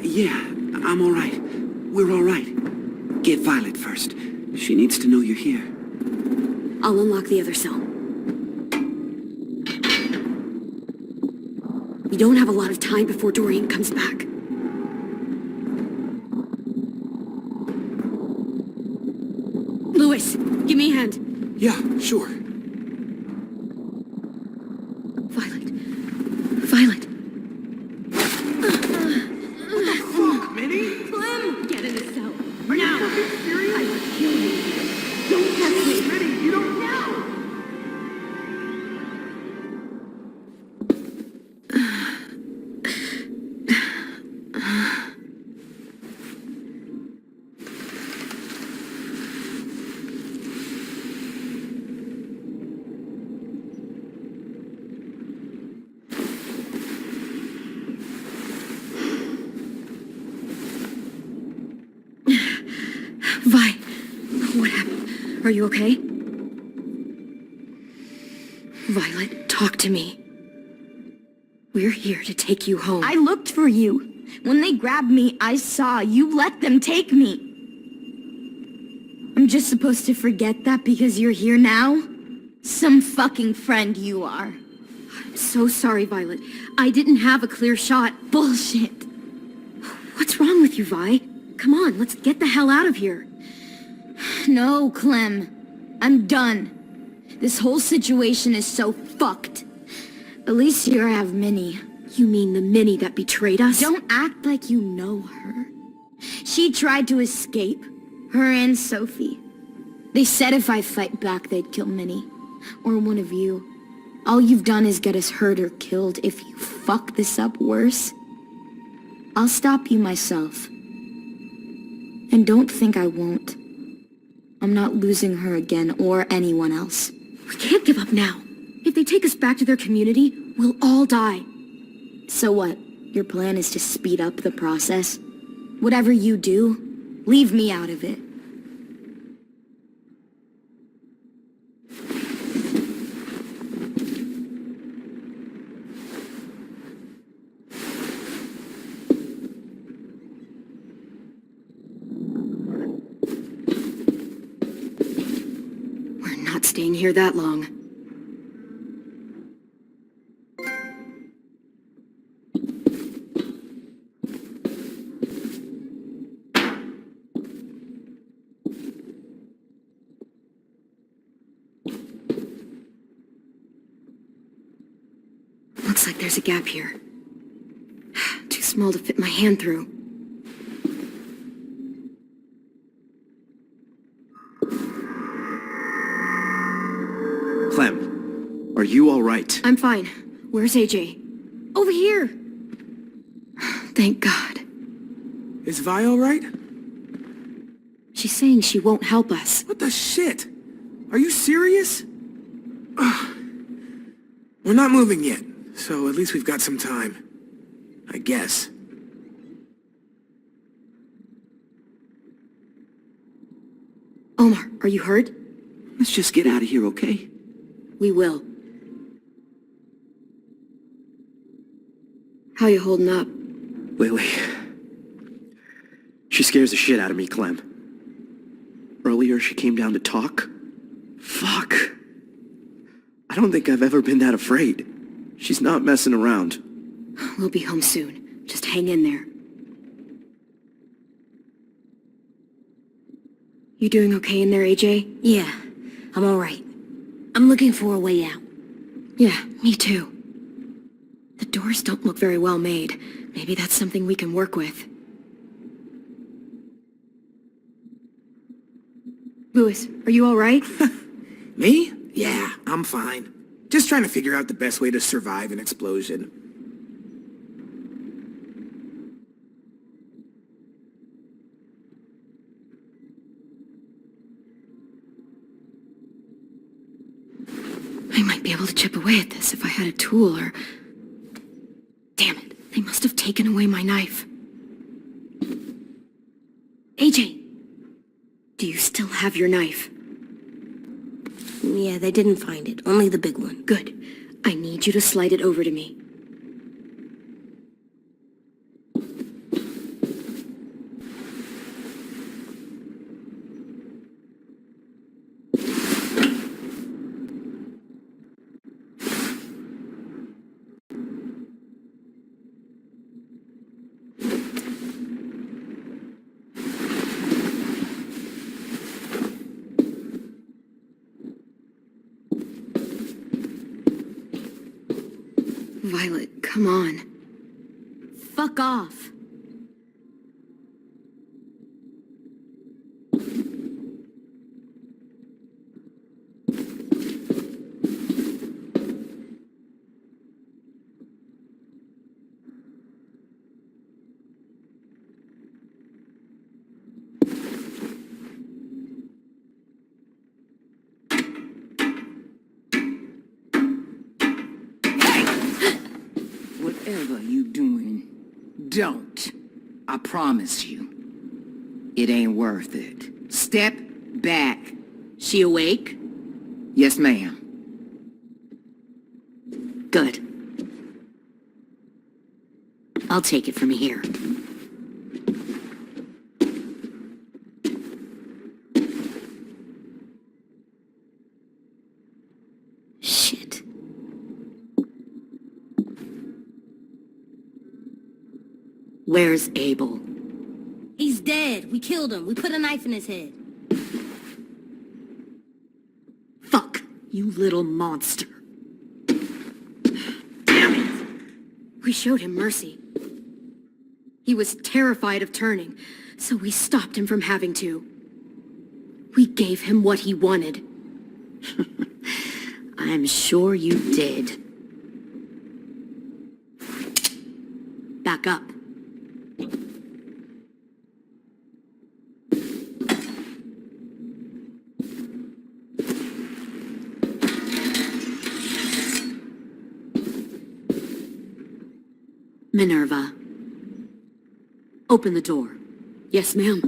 Speaker 13: Yeah, I'm all right. We're all right. Get Violet first. She needs to know you're here.
Speaker 1: I'll unlock the other cell. We don't have a lot of time before Dorian comes back. Lewis, give me a hand.
Speaker 2: Yeah, sure.
Speaker 1: Violet. Violet. Clem! Get in the cell. Now! I will kill you. Don't touch me.
Speaker 2: You don't...
Speaker 1: Vi, what happened? Are you okay? Violet, talk to me. We're here to take you home.
Speaker 8: I looked for you. When they grabbed me, I saw you let them take me. I'm just supposed to forget that because you're here now? Some fucking friend you are.
Speaker 1: I'm so sorry, Violet. I didn't have a clear shot.
Speaker 8: Bullshit.
Speaker 1: What's wrong with you, Vi? Come on, let's get the hell out of here.
Speaker 8: No, Clem. I'm done. This whole situation is so fucked. At least here I have Minnie.
Speaker 1: You mean the Minnie that betrayed us?
Speaker 8: Don't act like you know her. She tried to escape. Her and Sophie. They said if I fight back, they'd kill Minnie. Or one of you. All you've done is get us hurt or killed. If you fuck this up worse, I'll stop you myself. And don't think I won't. I'm not losing her again or anyone else.
Speaker 1: We can't give up now. If they take us back to their community, we'll all die.
Speaker 8: So what? Your plan is to speed up the process? Whatever you do, leave me out of it.
Speaker 1: We're not staying here that long. Looks like there's a gap here. Too small to fit my hand through.
Speaker 7: Clem, are you all right?
Speaker 1: I'm fine. Where's AJ? Over here! Thank God.
Speaker 2: Is Vi all right?
Speaker 1: She's saying she won't help us.
Speaker 2: What the shit? Are you serious? Ugh. We're not moving yet, so at least we've got some time. I guess.
Speaker 1: Omar, are you hurt?
Speaker 13: Let's just get out of here, okay?
Speaker 1: We will. How you holding up?
Speaker 7: Lily. She scares the shit out of me, Clem. Earlier she came down to talk. Fuck. I don't think I've ever been that afraid. She's not messing around.
Speaker 1: We'll be home soon. Just hang in there. You doing okay in there, AJ?
Speaker 3: Yeah, I'm all right. I'm looking for a way out.
Speaker 1: Yeah, me too. The doors don't look very well made. Maybe that's something we can work with. Lewis, are you all right?
Speaker 2: Me? Yeah, I'm fine. Just trying to figure out the best way to survive an explosion.
Speaker 1: I might be able to chip away at this if I had a tool or... Damn it, they must have taken away my knife. AJ, do you still have your knife?
Speaker 3: Yeah, they didn't find it. Only the big one.
Speaker 1: Good. I need you to slide it over to me. Violet, come on. Fuck off.
Speaker 12: Whatever you doing, don't. I promise you. It ain't worth it. Step back.
Speaker 9: She awake?
Speaker 12: Yes, ma'am.
Speaker 9: Good. I'll take it from here. Shit. Where's Abel?
Speaker 3: He's dead. We killed him. We put a knife in his head.
Speaker 9: Fuck, you little monster. Damn it!
Speaker 1: We showed him mercy. He was terrified of turning, so we stopped him from having to. We gave him what he wanted.
Speaker 9: I'm sure you did. Back up. Minerva. Open the door.
Speaker 1: Yes, ma'am.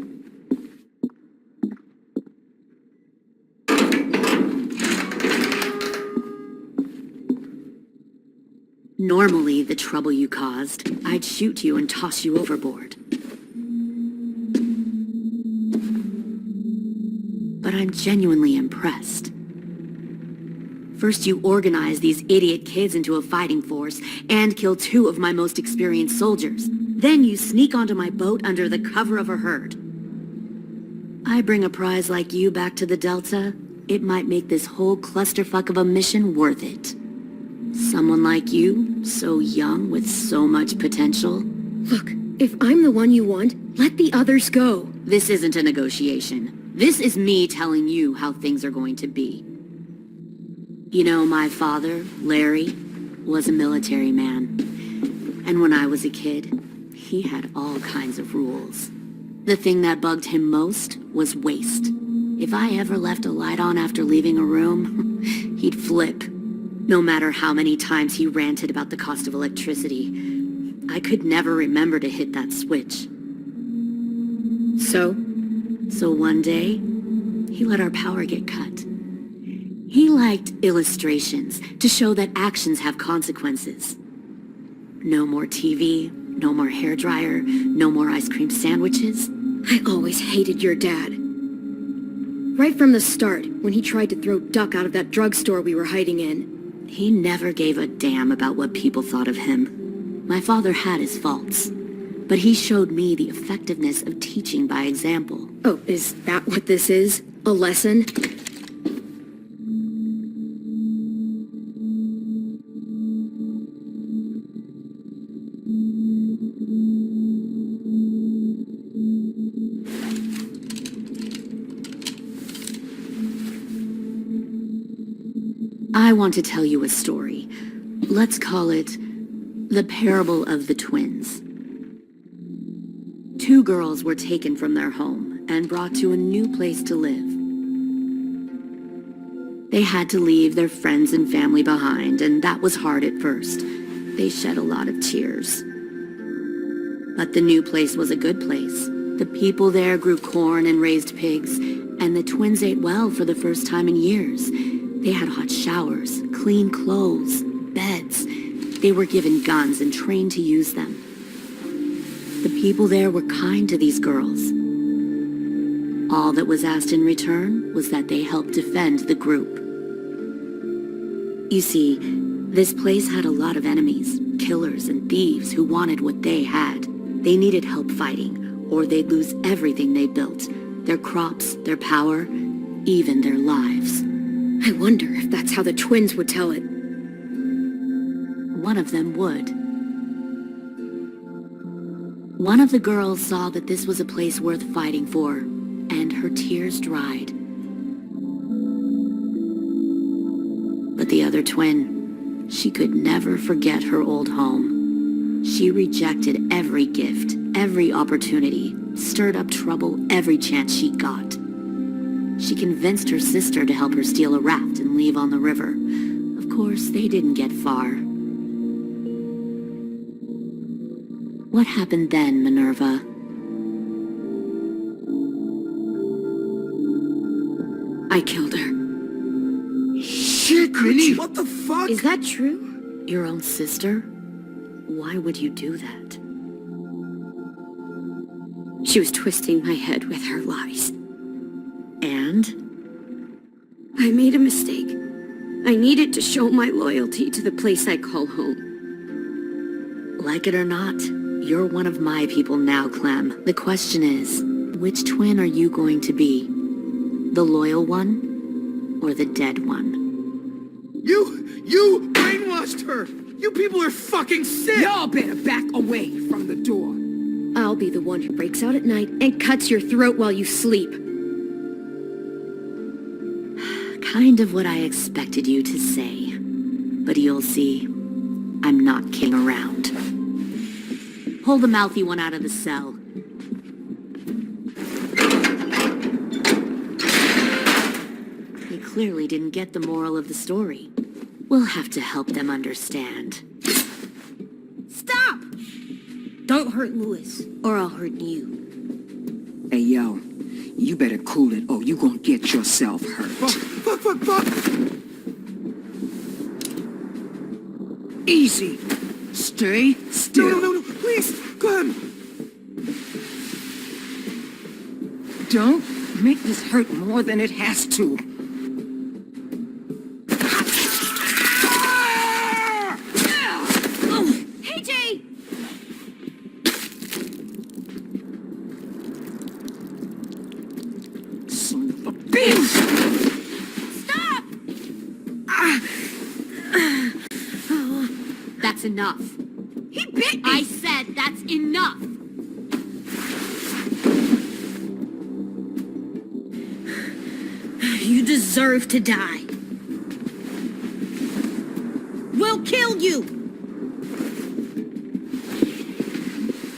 Speaker 9: Normally, the trouble you caused, I'd shoot you and toss you overboard. But I'm genuinely impressed. First you organize these idiot kids into a fighting force and kill 2 of my most experienced soldiers. Then you sneak onto my boat under the cover of a herd. I bring a prize like you back to the Delta, it might make this whole clusterfuck of a mission worth it. Someone like you, so young with so much potential.
Speaker 1: Look, if I'm the one you want, let the others go.
Speaker 9: This isn't a negotiation. This is me telling you how things are going to be. You know, my father, Larry, was a military man. And when I was a kid, he had all kinds of rules. The thing that bugged him most was waste. If I ever left a light on after leaving a room, he'd flip. No matter how many times he ranted about the cost of electricity, I could never remember to hit that switch. So one day, he let our power get cut. He liked illustrations to show that actions have consequences. No more TV, no more hairdryer, no more ice cream sandwiches.
Speaker 1: I always hated your dad. Right from the start, when he tried to throw Duck out of that drugstore we were hiding in.
Speaker 9: He never gave a damn about what people thought of him. My father had his faults, but he showed me the effectiveness of teaching by example.
Speaker 1: Oh, is that what this is? A lesson?
Speaker 9: I want to tell you a story. Let's call it the parable of the twins. 2 girls were taken from their home and brought to a new place to live.
Speaker 1: They had to leave their friends and family behind, and that was hard at first. They shed a lot of tears. But the new place was a good place. The people there grew corn and raised pigs, and the twins ate well for the first time in years. They had hot showers, clean clothes, beds. They were given guns and trained to use them. The people there were kind to these girls. All that was asked in return was that they help defend the group. You see, this place had a lot of enemies, killers and thieves who wanted what they had. They needed help fighting, or they'd lose everything they built, their crops, their power, even their lives.
Speaker 4: I wonder if that's how the twins would tell it.
Speaker 1: One of them would. One of the girls saw that this was a place worth fighting for, and her tears dried. But the other twin, she could never forget her old home. She rejected every gift, every opportunity, stirred up trouble every chance she got. She convinced her sister to help her steal a raft and leave on the river. Of course, they didn't get far. What happened then, Minerva?
Speaker 4: I killed her.
Speaker 2: Shit, Minnie! What the fuck?
Speaker 4: Is that true?
Speaker 1: Your own sister? Why would you do that?
Speaker 4: She was twisting my head with her lies.
Speaker 1: And?
Speaker 4: I made a mistake. I needed to show my loyalty to the place I call home.
Speaker 1: Like it or not, you're one of my people now, Clem. The question is, which twin are you going to be? The loyal one or the dead one?
Speaker 2: You brainwashed her! You people are fucking sick!
Speaker 12: Y'all better back away from the door.
Speaker 4: I'll be the one who breaks out at night and cuts your throat while you sleep.
Speaker 1: Kind of what I expected you to say. But you'll see, I'm not kidding around. Pull the mouthy one out of the cell. They clearly didn't get the moral of the story. We'll have to help them understand.
Speaker 3: Stop! Don't hurt Louis, or I'll hurt you.
Speaker 12: Hey, yo, you better cool it or you gonna get yourself hurt.
Speaker 2: Fuck!
Speaker 12: Easy. Stay still.
Speaker 2: No, please, Clem!
Speaker 12: Don't make this hurt more than it has to.
Speaker 3: Hey, Jay!
Speaker 12: Son of a bitch!
Speaker 3: Stop!
Speaker 1: That's enough.
Speaker 3: He bit me!
Speaker 1: I said that's enough!
Speaker 3: You deserve to die. We'll kill you!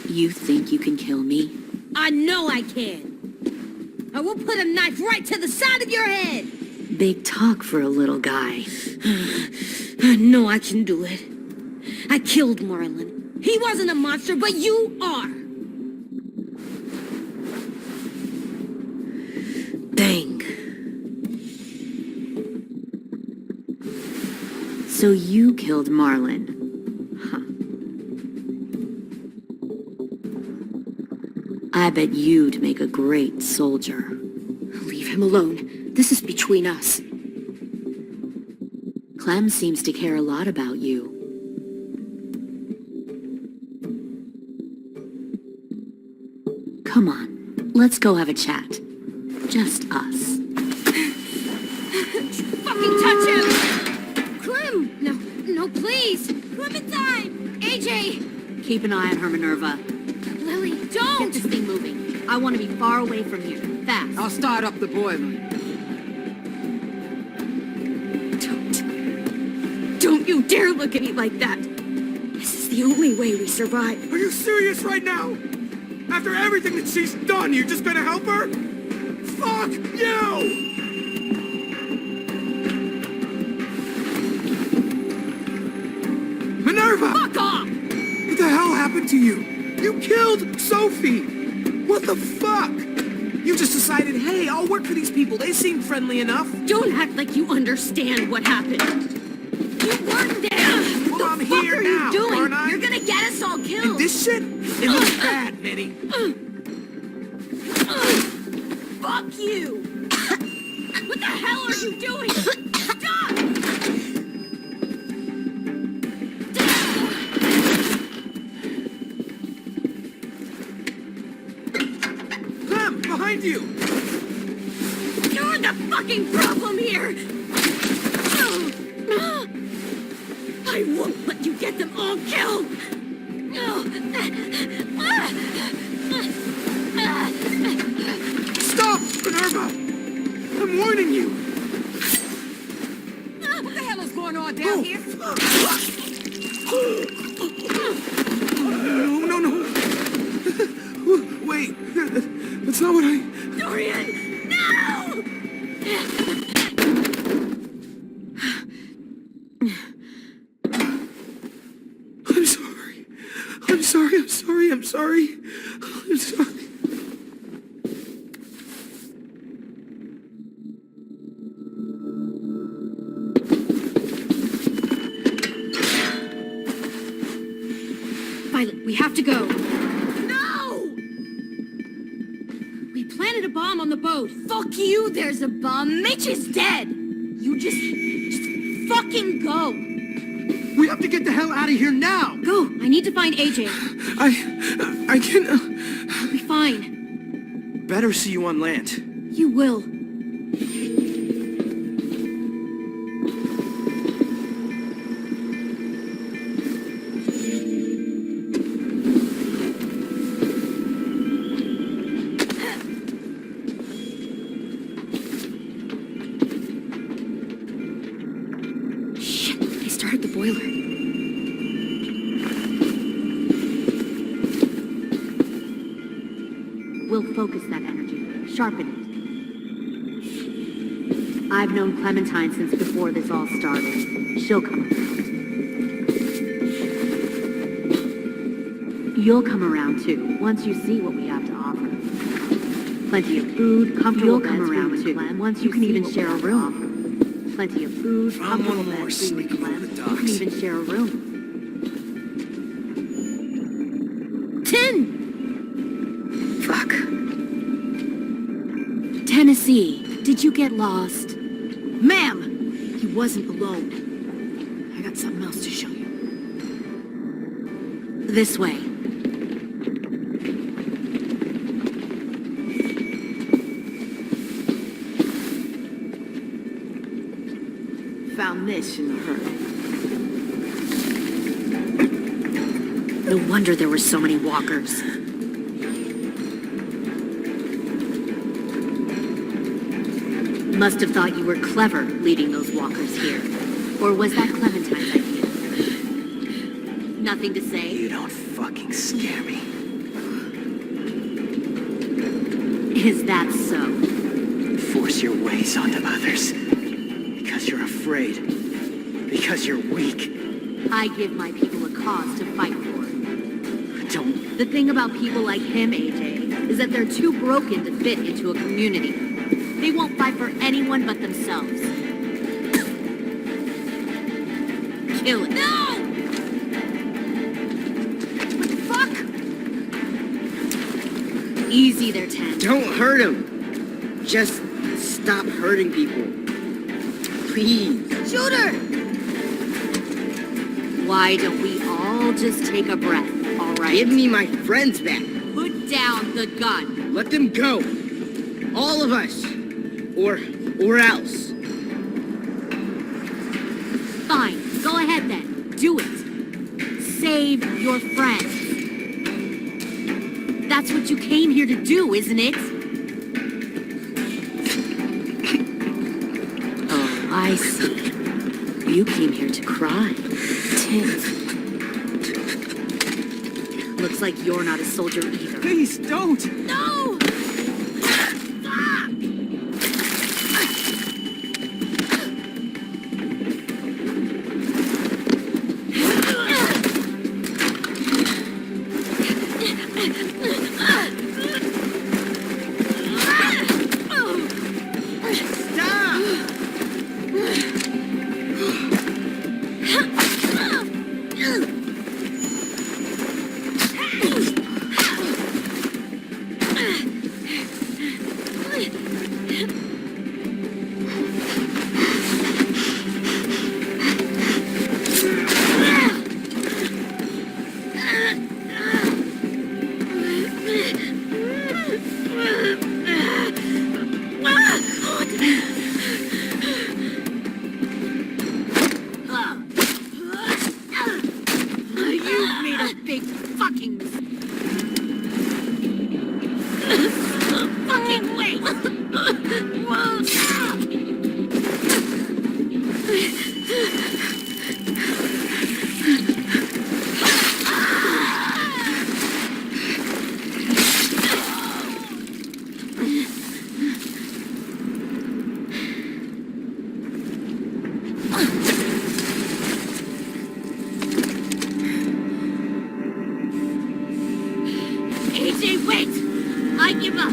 Speaker 1: You think you can kill me?
Speaker 3: I know I can. I will put a knife right to the side of your head.
Speaker 1: Big talk for a little guy.
Speaker 3: I know I can do it. I killed Marlon. He wasn't a monster, but you are.
Speaker 1: Dang. So you killed Marlon. Huh. I bet you'd make a great soldier.
Speaker 4: Leave him alone. This is between us.
Speaker 1: Clem seems to care a lot about you. Come on, let's go have a chat. Just us.
Speaker 3: Fucking touch him!
Speaker 4: Clem! No, please!
Speaker 3: Clementine!
Speaker 4: AJ!
Speaker 1: Keep an eye on her, Minerva.
Speaker 4: Lily,
Speaker 1: Get
Speaker 4: don't!
Speaker 1: this thing moving. I want to be far away from here. Fast.
Speaker 12: I'll start up the boiler.
Speaker 4: Don't you dare look at me like that! This is the only way we survive.
Speaker 2: Are you serious right now? After everything that she's done, you're just gonna help her? Fuck you! Minerva!
Speaker 8: Fuck off!
Speaker 2: What the hell happened to you? You killed Sophie! What the fuck? You just decided, hey, I'll work for these people. They seem friendly enough.
Speaker 8: Don't act like you understand what happened. You weren't there.
Speaker 2: Well, I'm
Speaker 8: the fuck
Speaker 2: here
Speaker 8: are
Speaker 2: now,
Speaker 8: you doing?
Speaker 2: aren't I?
Speaker 8: You're gonna get us all killed.
Speaker 2: And this shit? It looks bad, Minnie.
Speaker 8: Fuck you! What the hell are you doing? Stop!
Speaker 2: Clem, behind you!
Speaker 8: You're the fucking problem here! I won't let you get them all killed!
Speaker 2: Stop, Minerva! I'm warning you!
Speaker 12: What the hell is going on down here?
Speaker 2: No. Wait, that's not what I...
Speaker 8: Dorian! No!
Speaker 2: I'm sorry.
Speaker 8: Violet, we have to go. No! We planted a bomb on the boat. Fuck you, there's a bomb. Mitch is dead. You just fucking go.
Speaker 7: We have to get the hell out of here now!
Speaker 8: Go. I need to find AJ.
Speaker 2: I can't...
Speaker 8: I'll be fine.
Speaker 7: Better see you on land.
Speaker 8: You will. Shit, they started the boiler. We'll focus that energy, sharpen it. I've known Clementine since before this all started. She'll come around. You'll come around too, once you see what we have to offer. Plenty of food, comfortable beds. You'll come around too, once you can even share a room. Plenty of food, comfortable beds. Sleep on the docks. You can even share a room. 10! Fuck. Tennessee, did you get lost? Ma'am! He wasn't alone. I got something else to show you. This way. Found this in a hurry. No wonder there were so many walkers. Must have thought you were clever leading those walkers here. Or was that Clementine's idea? Nothing to say?
Speaker 7: You don't fucking scare me.
Speaker 8: Is that so?
Speaker 7: Force your ways onto others. Because you're afraid. Because you're weak.
Speaker 8: I give my people a cause to fight for.
Speaker 7: Don't...
Speaker 8: The thing about people like him, AJ, is that they're too broken to fit into a community. They won't fight for anyone but themselves. Kill it. No! What the fuck? Easy there, 10.
Speaker 10: Don't hurt him. Just stop hurting people. Please.
Speaker 8: Shooter! Why don't we all just take a breath, all right?
Speaker 10: Give me my friends back.
Speaker 8: Put down the gun.
Speaker 10: Let them go. All of us. Or else.
Speaker 8: Fine. Go ahead then. Do it. Save your friends. That's what you came here to do, isn't it? Oh, I see. You came here to cry. Tim. Looks like you're not a soldier either.
Speaker 7: Please, don't!
Speaker 8: No! Stop!
Speaker 9: You made a big fucking mistake. Fucking wait! AJ, wait! I give up.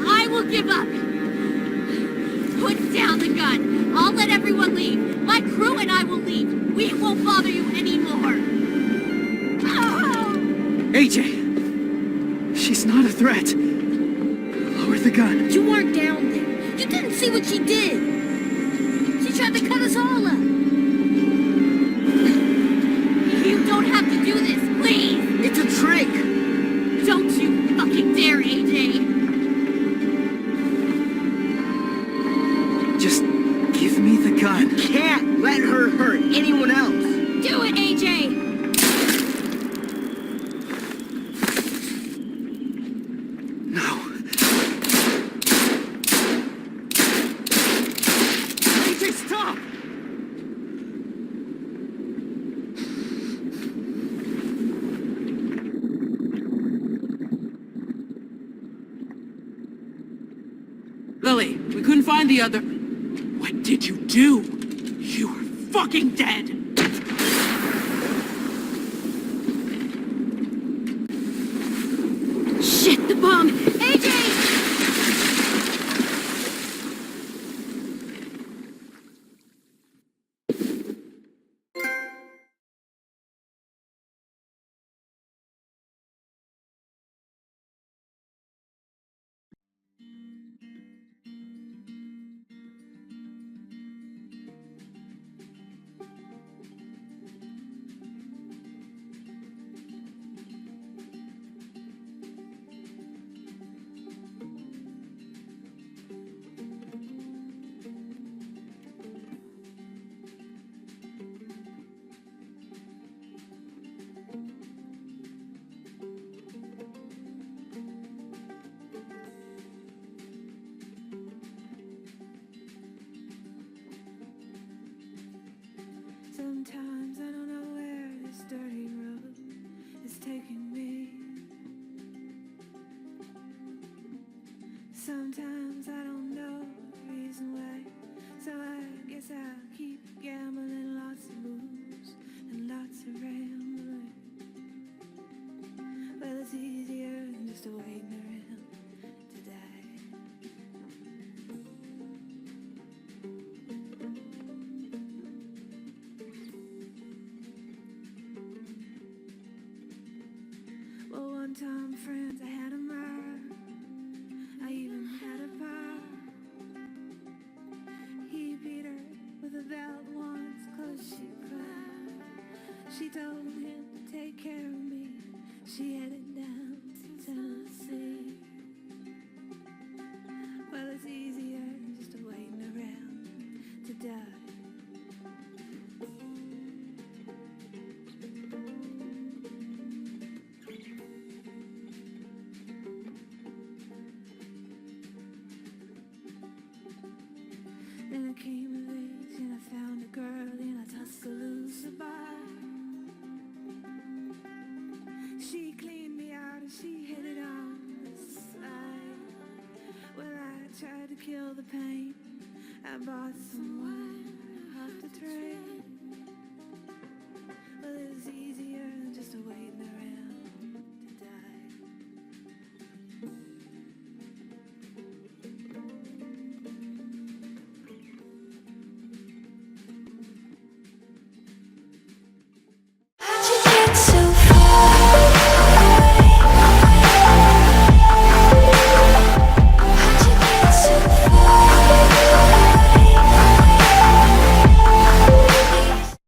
Speaker 9: I will give up. Put down the gun. I'll let everyone leave. My crew and I will leave. We won't bother you anymore.
Speaker 7: AJ! She's not a threat. Lower the gun.
Speaker 3: You weren't down there. You didn't see what she did. She tried to cut us all up.
Speaker 8: You don't have to do this, please!
Speaker 9: It's a trick.
Speaker 8: Don't you fucking dare, AJ!
Speaker 7: Just give me the gun.
Speaker 10: Can't let her hurt anyone else.
Speaker 8: Do it, AJ!
Speaker 7: No. AJ, stop!
Speaker 9: Lily, we couldn't find the other. What did you do? You were fucking dead.
Speaker 8: Shit, the bomb! AJ!
Speaker 6: Sometimes I don't know where this dirty road is taking me. Sometimes I don't know the reason why, so I guess I'll keep gambling, lots of moves and lots of rambling. Well, it's easier than just waiting around to die. Well, one time, friends, I had a murder. I even had a bar. He beat her with a belt once, 'cause she cried. She told him to take care of me. She headed down to Tennessee. Well, it's easier just waiting around to die. Then I came of age and I found a girl in a Tuscaloosa bar. She cleaned me out and she hit it on the side. Well, I tried to kill the pain. I bought some wine off the train.